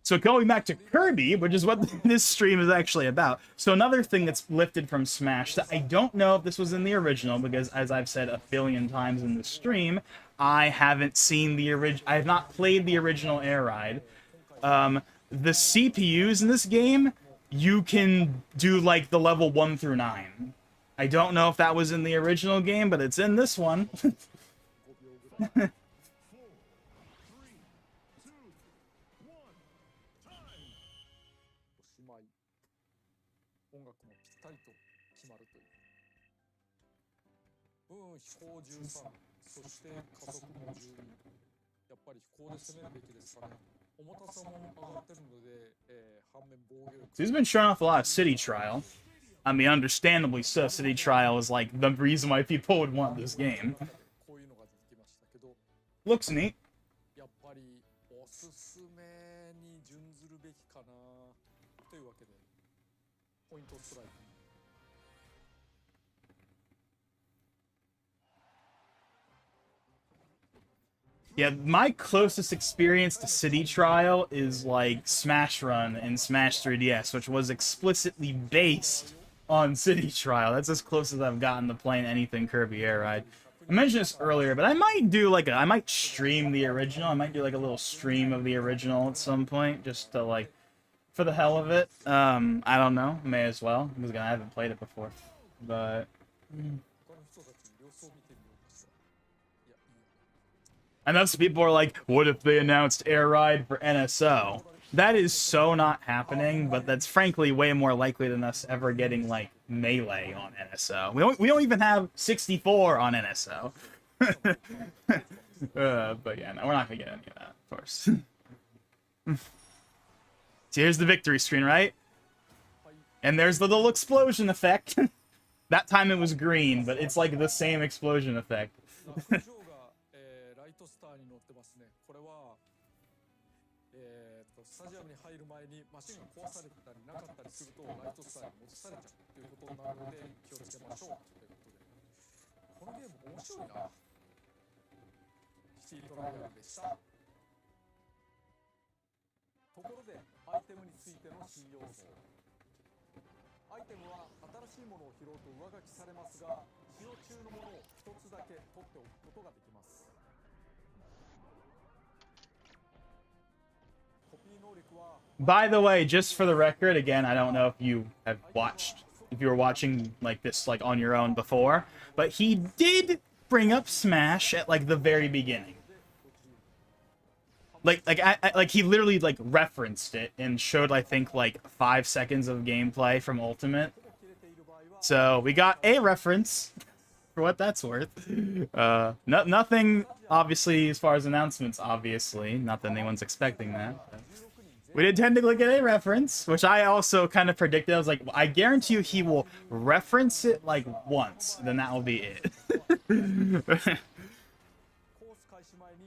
[SPEAKER 1] So going back to Kirby, which is what this stream is actually about. So another thing that's lifted from Smash that I don't know if this was in the original, because as I've said a billion times in the stream, I haven't seen the I have not played the original Air Ride. The CPUs in this game, you can do like the level 1 through 9. I don't know if that was in the original game, but it's in this one.
[SPEAKER 2] 重たさも上がってるので、反面防御力。
[SPEAKER 1] So he's been showing off a lot of City Trial. I mean, understandably so. City Trial is like the reason why people would want this game. Looks neat.
[SPEAKER 2] やっぱりおすすめに準ずるべきかなというわけで、ポイントストライク。
[SPEAKER 1] Yeah, my closest experience to City Trial is like Smash Run and Smash 3DS, which was explicitly based on City Trial. That's as close as I've gotten to playing anything Kirby Air Ride. I mentioned this earlier, but I might do like I might stream the original. I might do like a little stream of the original at some point, just to like, for the hell of it. I don't know. May as well, because I haven't played it before. But I know some people are like, what if they announced Air Ride for NSO? That is so not happening, but that's frankly way more likely than us ever getting, like, Melee on NSO. We don't even have 64 on NSO. But yeah, no, we're not gonna get any of that, of course. So here's the victory screen, right? And there's the little explosion effect. That time it was green, but it's like the same explosion effect. スタジアムに入る前にマシンが壊されたりなかったりするとライトスターに戻されちゃうということになるので気をつけましょうということで、このゲーム面白いな。シティトライアルでした。ところでアイテムについての新要素。アイテムは新しいものを拾うと上書きされますが、使用中のものを一つだけ取っておくことができます。 By the way, just for the record, again, I don't know if you have watched, if you were watching like this like on your own before, but he did bring up Smash at like the very beginning. Like he literally like referenced it and showed I think like 5 seconds of gameplay from Ultimate. So we got a reference for what that's worth. Nothing obviously as far as announcements, obviously, not that anyone's expecting that. But we did technically get a reference, which I also kind of predicted. I was like, I guarantee you he will reference it like once, then that will be it.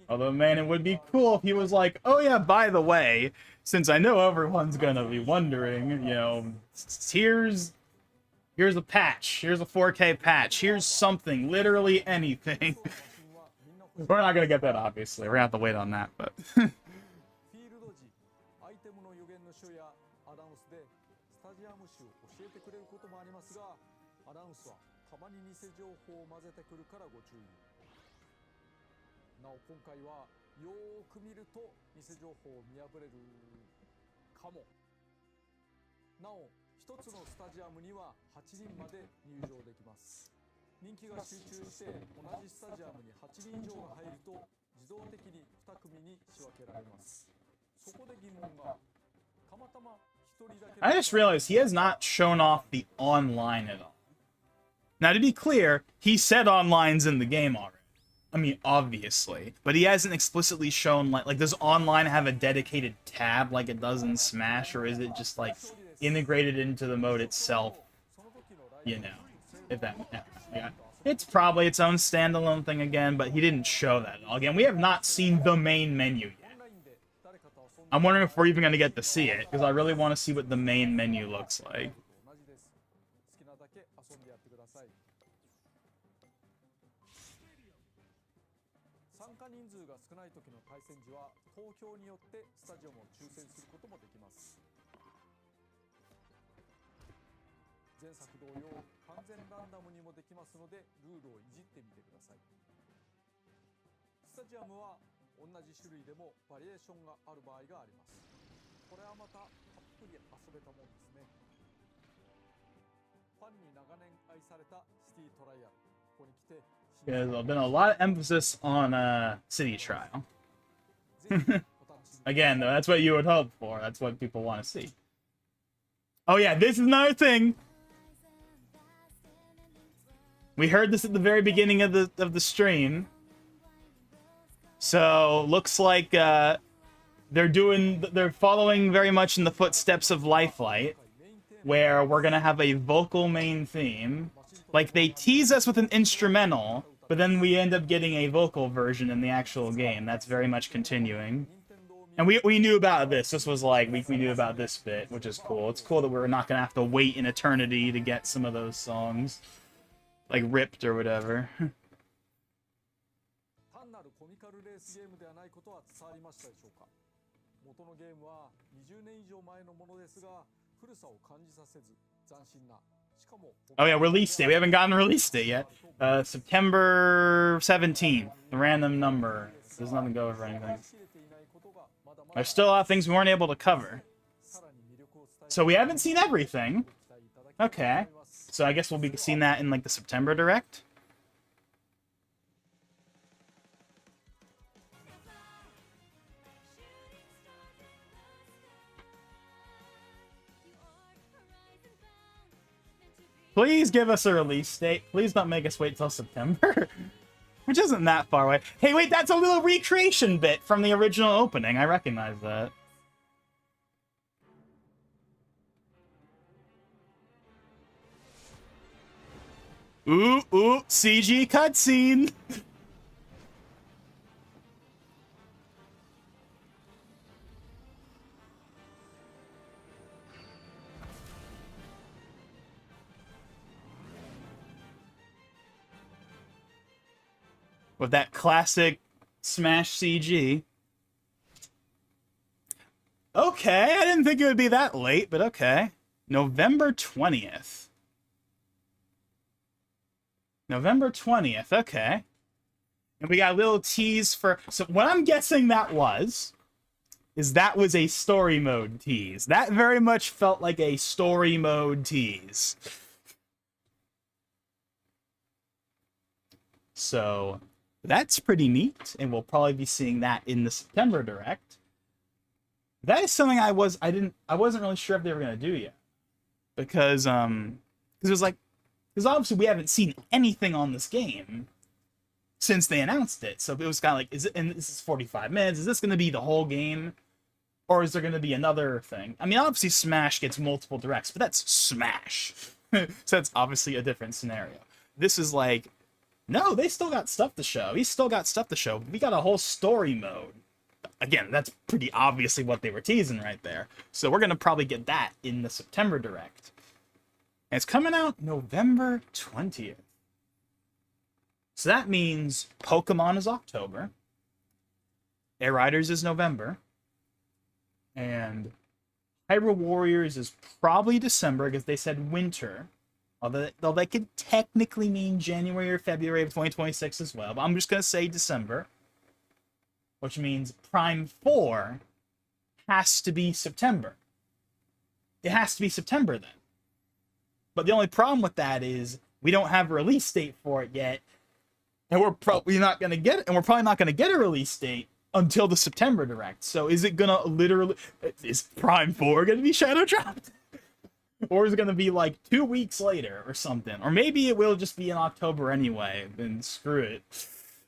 [SPEAKER 1] Although, man, it would be cool if he was like, oh yeah, by the way, since I know everyone's gonna be wondering, you know, here's a patch, here's a 4K patch, here's something, literally anything. We're not gonna get that, obviously. We're gonna have to wait on that, but...
[SPEAKER 2] なお今回はよーく見ると偽情報を見破れるかも。なお一つのスタジアムには8人まで入場できます。人気が集中して同じスタジアムに8人以上が入ると自動的に2組に仕分けられます。そこで疑問がたまたま1人だけ。
[SPEAKER 1] I just realized he has not shown off the online at all. Now, to be clear, he said online's in the game already. I mean, obviously, but he hasn't explicitly shown, like, does online have a dedicated tab like it does in Smash, or is it just, like, integrated into the mode itself, you know, if that, yeah. It's probably its own standalone thing again, but he didn't show that at all. Again, we have not seen the main menu yet. I'm wondering if we're even going to get to see it, because I really want to see what the main menu looks like. 参加人数が少ない時の対戦時は
[SPEAKER 2] 投票によってスタジアムを抽選することもできます。前作同様完全ランダムにもできますのでルールをいじってみてください。スタジアムは同じ種類でもバリエーションがある場合があります。これはまたたっぷり遊べたもんですね。ファンに長年愛されたシティトライアル、ここに来て
[SPEAKER 1] There's been a lot of emphasis on City Trial. Again, though, that's what you would hope for. That's what people want to see. Oh yeah, this is another thing. We heard this at the very beginning of the stream. So looks like they're following very much in the footsteps of Lifelight, where we're gonna have a vocal main theme. Like they tease us with an instrumental, but then we end up getting a vocal version in the actual game. That's very much continuing. And we knew about this. This was like we knew about this bit, which is cool. It's cool that we're not gonna have to wait an eternity to get some of those songs, like ripped or whatever.
[SPEAKER 2] 単なるコミカルレースゲームではないことは伝わりましたでしょうか。元のゲームは20年以上前のものですが、古さを感じさせず斬新な。
[SPEAKER 1] Oh yeah, release date. We haven't gotten a release date yet. September 17th. The random number. There's nothing go over anything. There's still a lot of things we weren't able to cover. So we haven't seen everything. Okay. So I guess we'll be seeing that in like the September Direct. Please give us a release date. Please don't make us wait till September. Which isn't that far away. Hey, wait, that's a little recreation bit from the original opening. I recognize that. Ooh, CG cutscene. With that classic Smash CG. Okay, I didn't think it would be that late, but okay. November 20th. November 20th, okay. And we got a little tease for... So what I'm guessing that was a story mode tease. That very much felt like a story mode tease. So... that's pretty neat, and we'll probably be seeing that in the September Direct. That is something I wasn't really sure if they were gonna do yet, because obviously we haven't seen anything on this game since they announced it, so it was kind of like, and this is 45 minutes, is this gonna be the whole game, or is there gonna be another thing? I mean, obviously Smash gets multiple directs, but that's Smash, so that's obviously a different scenario. This is like, no, they still got stuff to show. He's still got stuff to show. We got a whole story mode. Again, that's pretty obviously what they were teasing right there. So we're going to probably get that in the September Direct. And it's coming out November 20th. So that means Pokemon is October. Air Riders is November. And Hyrule Warriors is probably December because they said winter. Although that could technically mean January or February of 2026 as well. But I'm just going to say December. Which means Prime 4 has to be September. It has to be September then. But the only problem with that is we don't have a release date for it yet. And we're probably not going to get it. And we're probably not going to get a release date until the September Direct. So is it going to literally... is Prime 4 going to be shadow dropped? Or is it going to be like 2 weeks later or something? Or maybe it will just be in October anyway, then screw it.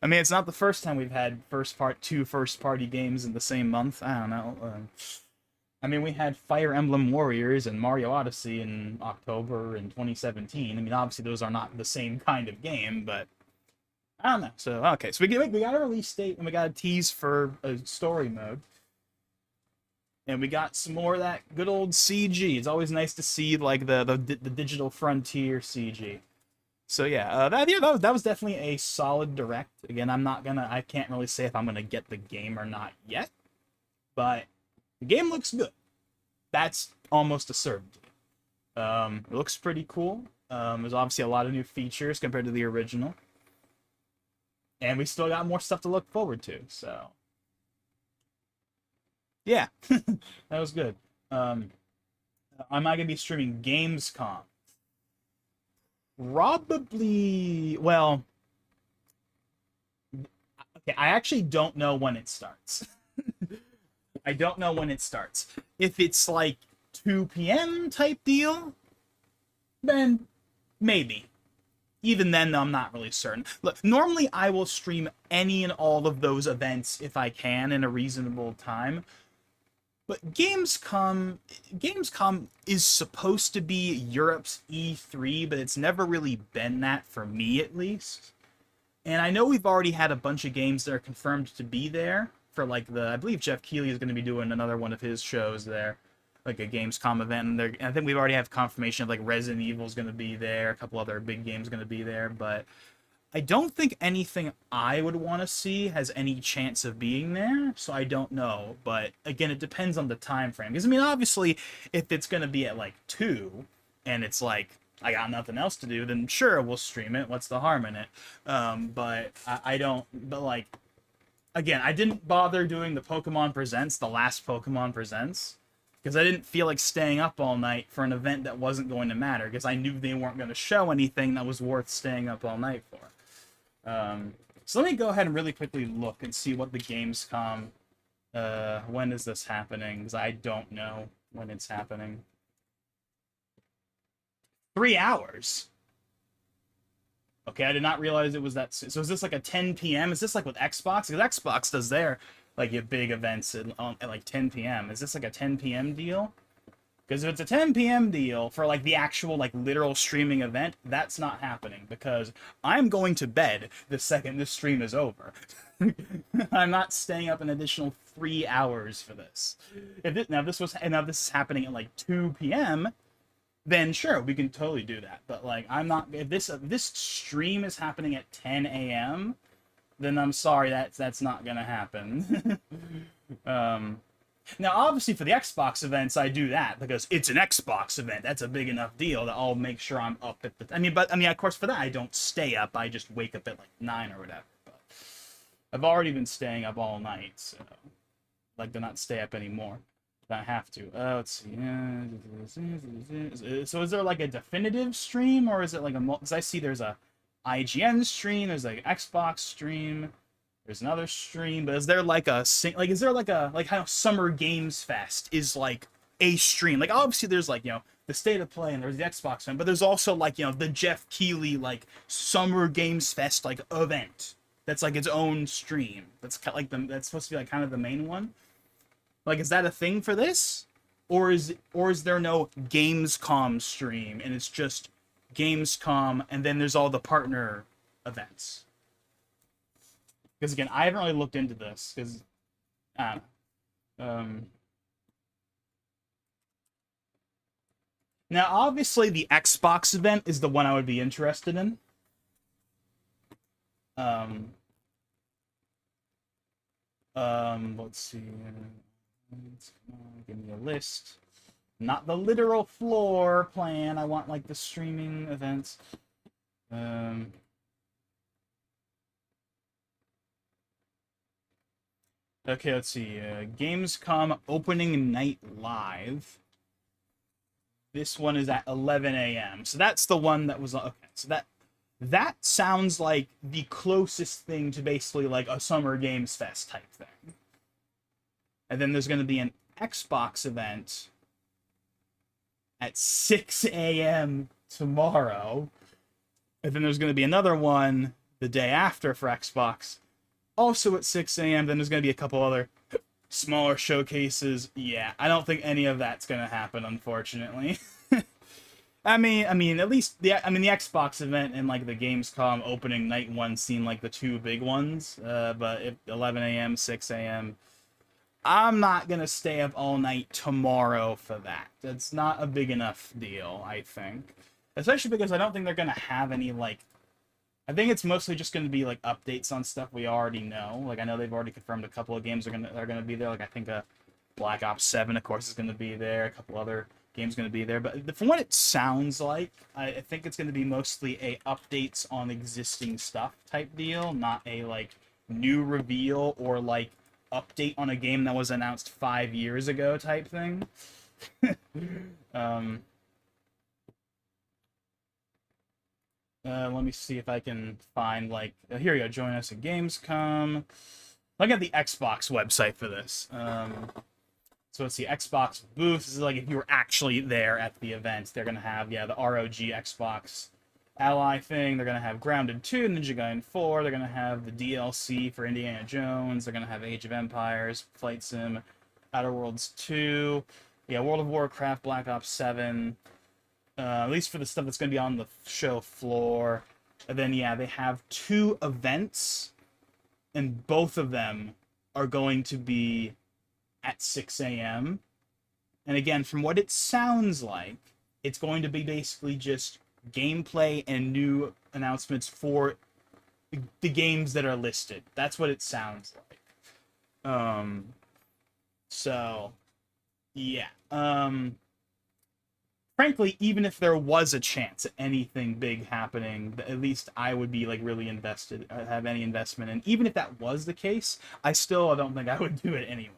[SPEAKER 1] I mean, it's not the first time we've had two first-party games in the same month. I don't know. I mean, we had Fire Emblem Warriors and Mario Odyssey in October in 2017. I mean, obviously those are not the same kind of game, but I don't know. So, okay. So we got a release date and we got a tease for a story mode. And we got some more of that good old CG. It's always nice to see like the digital frontier CG. So yeah, that was definitely a solid direct. Again, I can't really say if I'm gonna get the game or not yet. but the game looks good. That's almost a certainty. It looks pretty cool. There's obviously a lot of new features compared to the original. And we still got more stuff to look forward to, so... Yeah, that was good. Am I going to be streaming Gamescom? Probably... Well... Okay, I actually don't know when it starts. I don't know when it starts. If it's like 2 p.m. type deal, then maybe. Even then, though, I'm not really certain. Look, normally I will stream any and all of those events if I can in a reasonable time. But Gamescom is supposed to be Europe's E3, but it's never really been that for me, at least. And I know we've already had a bunch of games that are confirmed to be there for, like, I believe Jeff Keighley is going to be doing another one of his shows there, like a Gamescom event. And I think we've already have confirmation of, like, Resident Evil is going to be there, a couple other big games going to be there, but I don't think anything I would want to see has any chance of being there, so I don't know. But again, it depends on the time frame. Because I mean, obviously, if it's going to be at like 2, and it's like I got nothing else to do, then sure, we'll stream it. What's the harm in it? But I don't. But like, again, I didn't bother doing the Pokemon Presents, the last Pokemon Presents, because I didn't feel like staying up all night for an event that wasn't going to matter. Because I knew they weren't going to show anything that was worth staying up all night for. So let me go ahead and really quickly look and see what the Gamescom, when is this happening, because I don't know when it's happening. 3 hours? Okay, I did not realize it was that soon. So is this like a 10 p.m.? Is this like with Xbox? Because Xbox does their, like, your big events at like 10 p.m. Is this like a 10 p.m. deal? Because if it's a 10 p.m. deal for, like, the actual, like, literal streaming event, that's not happening. Because I'm going to bed the second this stream is over. I'm not staying up an additional 3 hours for this. Now, if this is happening at, like, 2 p.m., then sure, we can totally do that. But, like, I'm not... If this stream is happening at 10 a.m., then I'm sorry, that's not gonna happen. Now, obviously, for the Xbox events, I do that because it's an Xbox event. That's a big enough deal that I'll make sure I'm up at the... I mean, of course, for that, I don't stay up. I just wake up at, like, 9 or whatever. But I've already been staying up all night, so I'd like to not stay up anymore. But I have to. Let's see. So is there, like, a definitive stream, or is it, like, a... Because I see there's a IGN stream, there's, like, an Xbox stream... There's another stream, but is there like is there like how Summer Games Fest is like a stream? Like, obviously there's, like, you know, the State of Play and there's the Xbox one, but there's also, like, you know, the Jeff Keighley, like, Summer Games Fest, like, event. That's like its own stream. That's kind of like that's supposed to be like kind of the main one. Like, is that a thing for this? Or is there no Gamescom stream and it's just Gamescom and then there's all the partner events? Because, again, I haven't really looked into this, because, I don't know. Now, obviously, the Xbox event is the one I would be interested in. Let's see. Give me a list. Not the literal floor plan. I want, like, the streaming events. Okay, let's see. Gamescom opening night live. This one is at 11 a.m. So that's the one that was... Okay, so that sounds like the closest thing to basically like a Summer Games Fest type thing. And then there's going to be an Xbox event at 6 a.m. tomorrow. And then there's going to be another one the day after for Xbox, also at 6 a.m. Then there's going to be a couple other smaller showcases. Yeah, I don't think any of that's going to happen, unfortunately. I mean, at least the Xbox event and, like, the Gamescom opening night one seem like the two big ones. But if 11 a.m., 6 a.m., I'm not going to stay up all night tomorrow for that. It's not a big enough deal, I think. Especially because I don't think they're going to have any, like... I think it's mostly just going to be, like, updates on stuff we already know. Like, I know they've already confirmed a couple of games are going to be there. Like, I think Black Ops 7, of course, is going to be there. A couple other games going to be there. But from what it sounds like, I think it's going to be mostly a updates on existing stuff type deal, not a like new reveal or like update on a game that was announced 5 years ago type thing. Let me see if I can find like here we go. Join us at Gamescom. Look at the Xbox website for this. So it's the Xbox booth. This is like if you were actually there at the event, they're gonna have the ROG Xbox Ally thing. They're gonna have Grounded 2, Ninja Gaiden 4. They're gonna have the DLC for Indiana Jones. They're gonna have Age of Empires, Flight Sim, Outer Worlds 2. Yeah, World of Warcraft, Black Ops 7. At least for the stuff that's gonna be on the show floor. And then they have 2 events, and both of them are going to be at 6 a.m. And again, from what it sounds like, it's going to be basically just gameplay and new announcements for the games that are listed. That's what it sounds like. So, yeah. Frankly, even if there was a chance at anything big happening, at least I would be like really invested, have any investment in. Even if that was the case, I don't think I would do it anyway.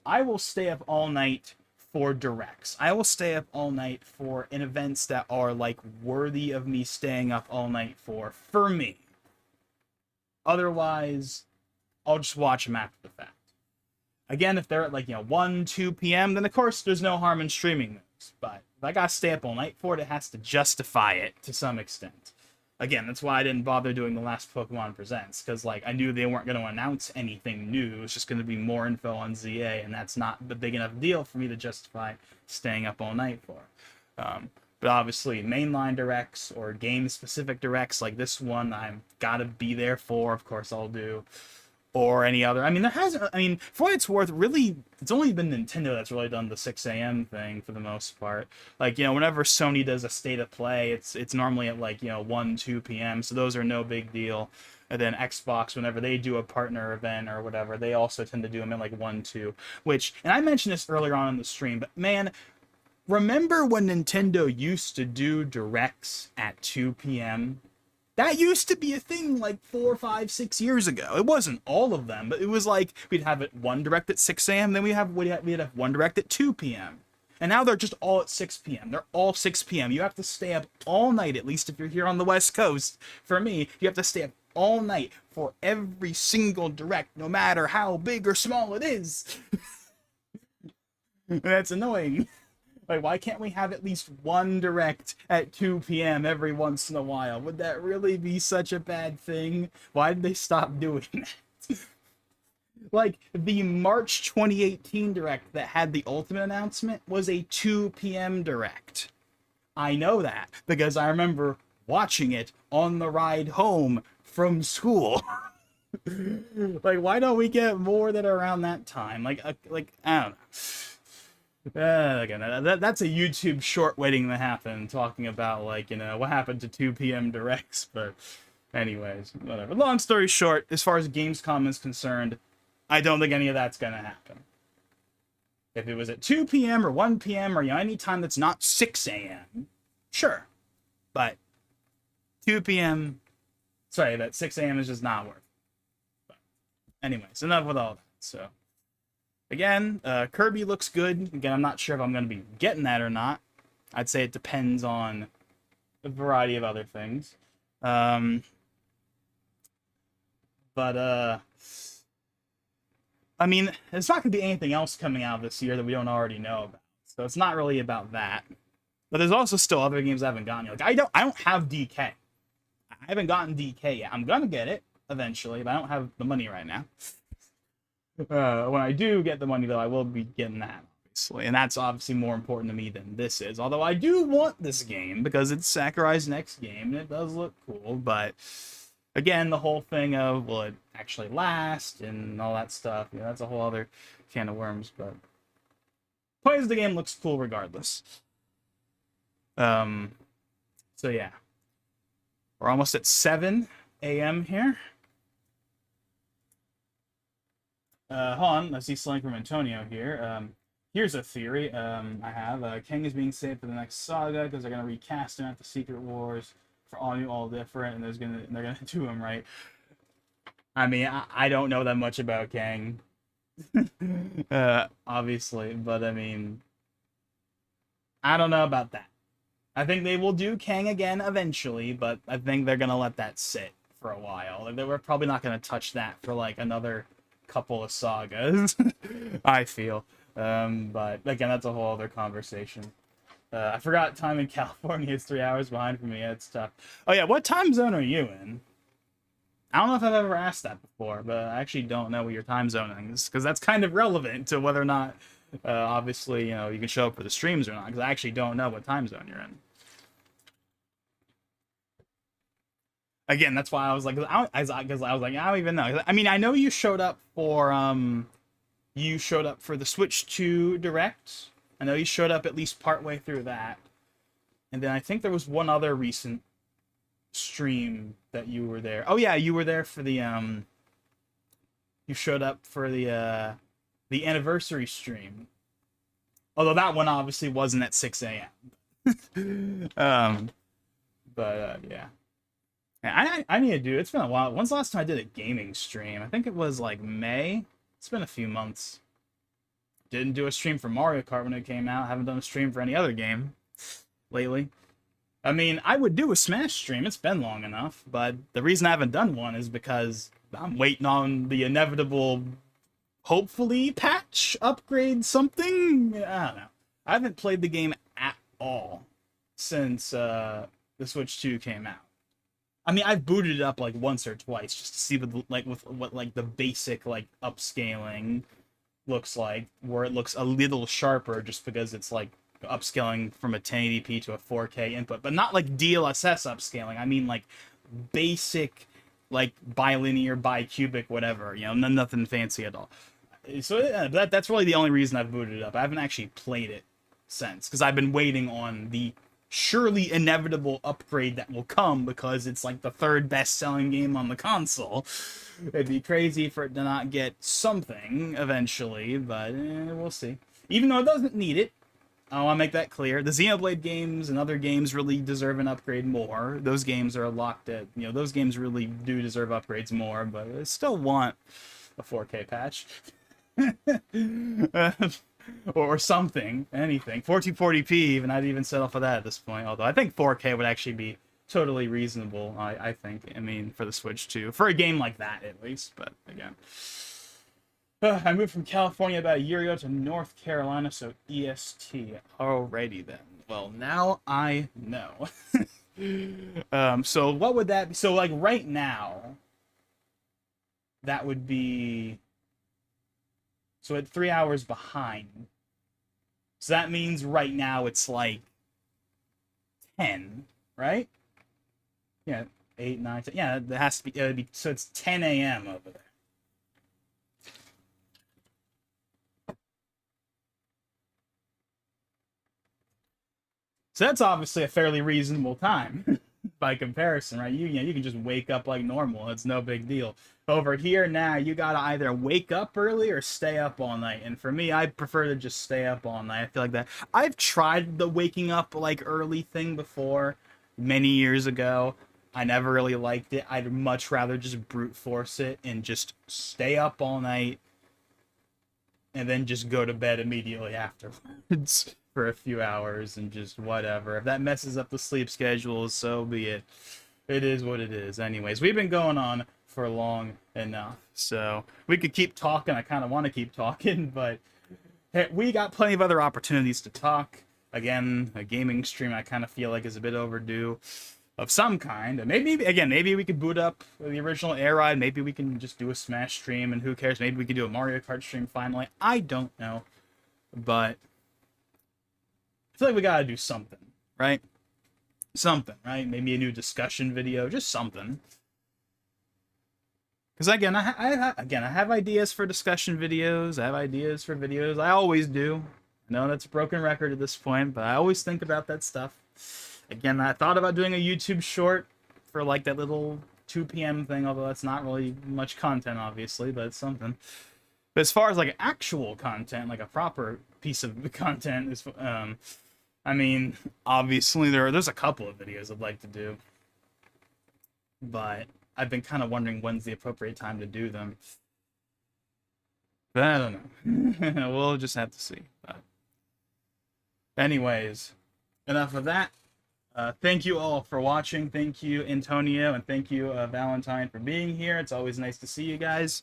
[SPEAKER 1] I will stay up all night for directs. I will stay up all night for events that are like worthy of me staying up all night for me. Otherwise, I'll just watch them after the fact. Again, if they're at like 1, 2 p.m., then of course there's no harm in streaming those. But if I gotta stay up all night for it, it has to justify it to some extent. Again, that's why I didn't bother doing the last Pokemon Presents, because like I knew they weren't going to announce anything new. It was just going to be more info on ZA, and that's not the big enough deal for me to justify staying up all night for. But obviously, mainline directs or game-specific directs like this one, I've got to be there for. Of course, I'll do. Or any other. I mean, for what it's worth, really, it's only been Nintendo that's really done the 6 a.m. thing for the most part. Like, whenever Sony does a state of play, it's normally at like, 1, 2 p.m., so those are no big deal. And then Xbox, whenever they do a partner event or whatever, they also tend to do them at like 1, 2, and I mentioned this earlier on in the stream, but man, remember when Nintendo used to do directs at 2 p.m.? That used to be a thing like 4, 5, 6 years ago. It wasn't all of them, but it was like we'd have it one direct at 6 a.m., then we'd have one direct at 2 p.m. And now they're just all at 6 p.m. They're all 6 p.m. You have to stay up all night, at least if you're here on the West Coast. For me, you have to stay up all night for every single direct, no matter how big or small it is. That's annoying. Like, why can't we have at least one direct at 2 p.m. every once in a while? Would that really be such a bad thing? Why did they stop doing that? Like, the March 2018 direct that had the Ultimate announcement was a 2 p.m. direct. I know that because I remember watching it on the ride home from school. Like, why don't we get more that are around that time? Like I don't know. Again, that's a YouTube short waiting to happen, talking about like what happened to 2 p.m. directs. But anyways, whatever. Long story short, as far as Gamescom is concerned, I don't think any of that's gonna happen. If it was at 2 p.m. or 1 p.m. or any time that's not 6 a.m., sure. But 2 p.m. Sorry, that 6 a.m. is just not worth it. But anyways, enough with all that. So. Again, Kirby looks good. Again, I'm not sure if I'm going to be getting that or not. I'd say it depends on a variety of other things. I mean, there's not going to be anything else coming out this year that we don't already know about. So it's not really about that. But there's also still other games I haven't gotten yet. Like, I don't have DK. I haven't gotten DK yet. I'm going to get it eventually, but I don't have the money right now. When I do get the money, though, I will be getting that, obviously. And that's obviously more important to me than this is. Although I do want this game, because it's Sakurai's next game, and it does look cool. But, again, the whole thing of, will it actually last, and all that stuff, that's a whole other can of worms. But, point is, the game looks cool regardless. So, yeah. We're almost at 7 a.m. here. Hold on, I see something from Antonio here. Here's a theory I have. King is being saved for the next saga because they're gonna recast him at the Secret Wars for all new, all different, and they're gonna do him right. I mean, I don't know that much about Kang, obviously, but I mean, I don't know about that. I think they will do Kang again eventually, but I think they're gonna let that sit for a while. Like, they were probably not gonna touch that for like another couple of sagas. I feel. But again, that's a whole other conversation. I forgot time in California is 3 hours behind for me. Yeah, it's tough. Oh yeah, what time zone are you in? I don't know if I've ever asked that before, but I actually don't know what your time zone is, because that's kind of relevant to whether or not, obviously, you know, you can show up for the streams or not, because I actually don't know what time zone you're in. Again, that's why I was like, because I was like, I don't even know. I mean, I know you showed up for the Switch 2 Direct. I know you showed up at least partway through that, and then I think there was one other recent stream that you were there. Oh yeah, you were there for the you showed up for the anniversary stream. Although that one obviously wasn't at 6 a.m. Yeah. I need to do. It's been a while. When's the last time I did a gaming stream? I think it was like May. It's been a few months. Didn't do a stream for Mario Kart when it came out. Haven't done a stream for any other game lately. I mean, I would do a Smash stream. It's been long enough, but the reason I haven't done one is because I'm waiting on the inevitable, hopefully, patch, upgrade, something. I don't know. I haven't played the game at all since the Switch 2 came out. I mean, I've booted it up like once or twice just to see what the basic like upscaling looks like, where it looks a little sharper just because it's like upscaling from a 1080p to a 4K input, but not like DLSS upscaling. I mean like basic, like bilinear, bicubic, whatever. You know, nothing fancy at all. So that's really the only reason I've booted it up. I haven't actually played it since, because I've been waiting on the surely inevitable upgrade that will come, because it's like the third best-selling game on the console. It'd be crazy for it to not get something eventually, but we'll see. Even though it doesn't need it, I want to make that clear. The Xenoblade games and other games really deserve an upgrade more. Those games are locked at, you know, those games really do deserve upgrades more, but I still want a 4K patch. Or something, anything. 1440p, even, I'd even settle for that at this point. Although I think 4K would actually be totally reasonable, I think. I mean, for the Switch 2. For a game like that, at least. But, again. I moved from California about a year ago to North Carolina, so EST. Alrighty then. Well, now I know. So what would that be? So, like, right now, that would be... So at 3 hours behind. So that means right now it's like 10, right? Yeah, 8, 9, 10. Yeah, it has to be, so it's 10 a.m. over there. So that's obviously a fairly reasonable time by comparison, right? You know, you can just wake up like normal. It's no big deal. Over here now, you gotta either wake up early or stay up all night. And for me, I prefer to just stay up all night. I feel like that. I've tried the waking up like early thing before, many years ago. I never really liked it. I'd much rather just brute force it and just stay up all night and then just go to bed immediately afterwards for a few hours and just whatever. If that messes up the sleep schedule, so be it. It is what it is. Anyways, we've been going on for long enough, so we could keep talking. I kind of want to keep talking, but hey, we got plenty of other opportunities to talk. Again, a gaming stream I kind of feel like is a bit overdue of some kind. Maybe we could boot up the original Air Ride. Maybe we can just do a Smash stream, and who cares? Maybe we could do a Mario Kart stream finally. I don't know, but I feel like we gotta do something, right? Something, right? Maybe a new discussion video, just something. Because again, I have ideas for discussion videos. I have ideas for videos. I always do. I know that's a broken record at this point, but I always think about that stuff. Again, I thought about doing a YouTube short for like that little 2 p.m. thing, although that's not really much content, obviously, but it's something. But as far as like actual content, like a proper piece of content is, I mean, obviously there's a couple of videos I'd like to do, but I've been kind of wondering when's the appropriate time to do them. But I don't know. We'll just have to see. But anyways, enough of that. Thank you all for watching. Thank you, Antonio, and thank you, Valentine, for being here. It's always nice to see you guys.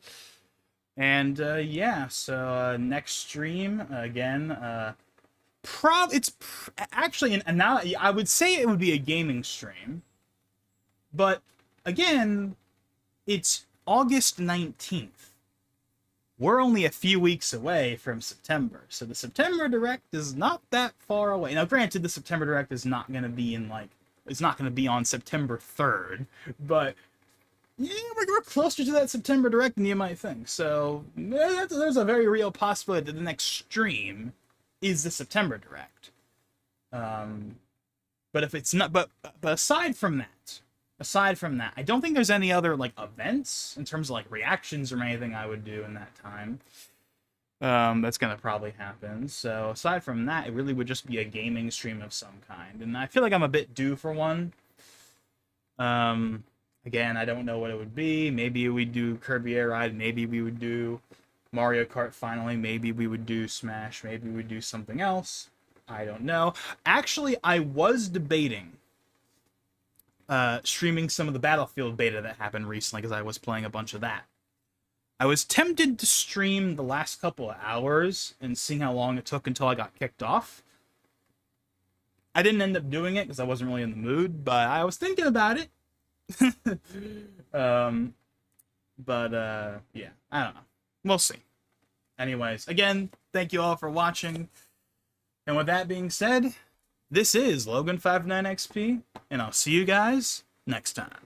[SPEAKER 1] And yeah, so next stream again. Actually, and now I would say it would be a gaming stream, but again, it's August 19th. We're only a few weeks away from September, so the September Direct is not that far away. Now, granted, the September Direct is not going to be it's not going to be on September 3rd, but yeah, we're closer to that September Direct than you might think. So there's a very real possibility that the next stream is the September Direct. But if it's not, but aside from that, I don't think there's any other like events in terms of like reactions or anything I would do in that time. That's gonna probably happen. So aside from that, it really would just be a gaming stream of some kind, and I feel like I'm a bit due for one. Again, I don't know what it would be. Maybe we do Kirby Air Ride. Maybe we would do Mario Kart finally. Maybe we would do Smash. Maybe we would do something else. I don't know. Actually, I was debating streaming some of the Battlefield beta that happened recently because I was playing a bunch of that. I was tempted to stream the last couple of hours and seeing how long it took until I got kicked off. I didn't end up doing it because I wasn't really in the mood, but I was thinking about it. Yeah, I don't know. We'll see. Anyways, again, thank you all for watching. And with that being said, this is Logan59XP, and I'll see you guys next time.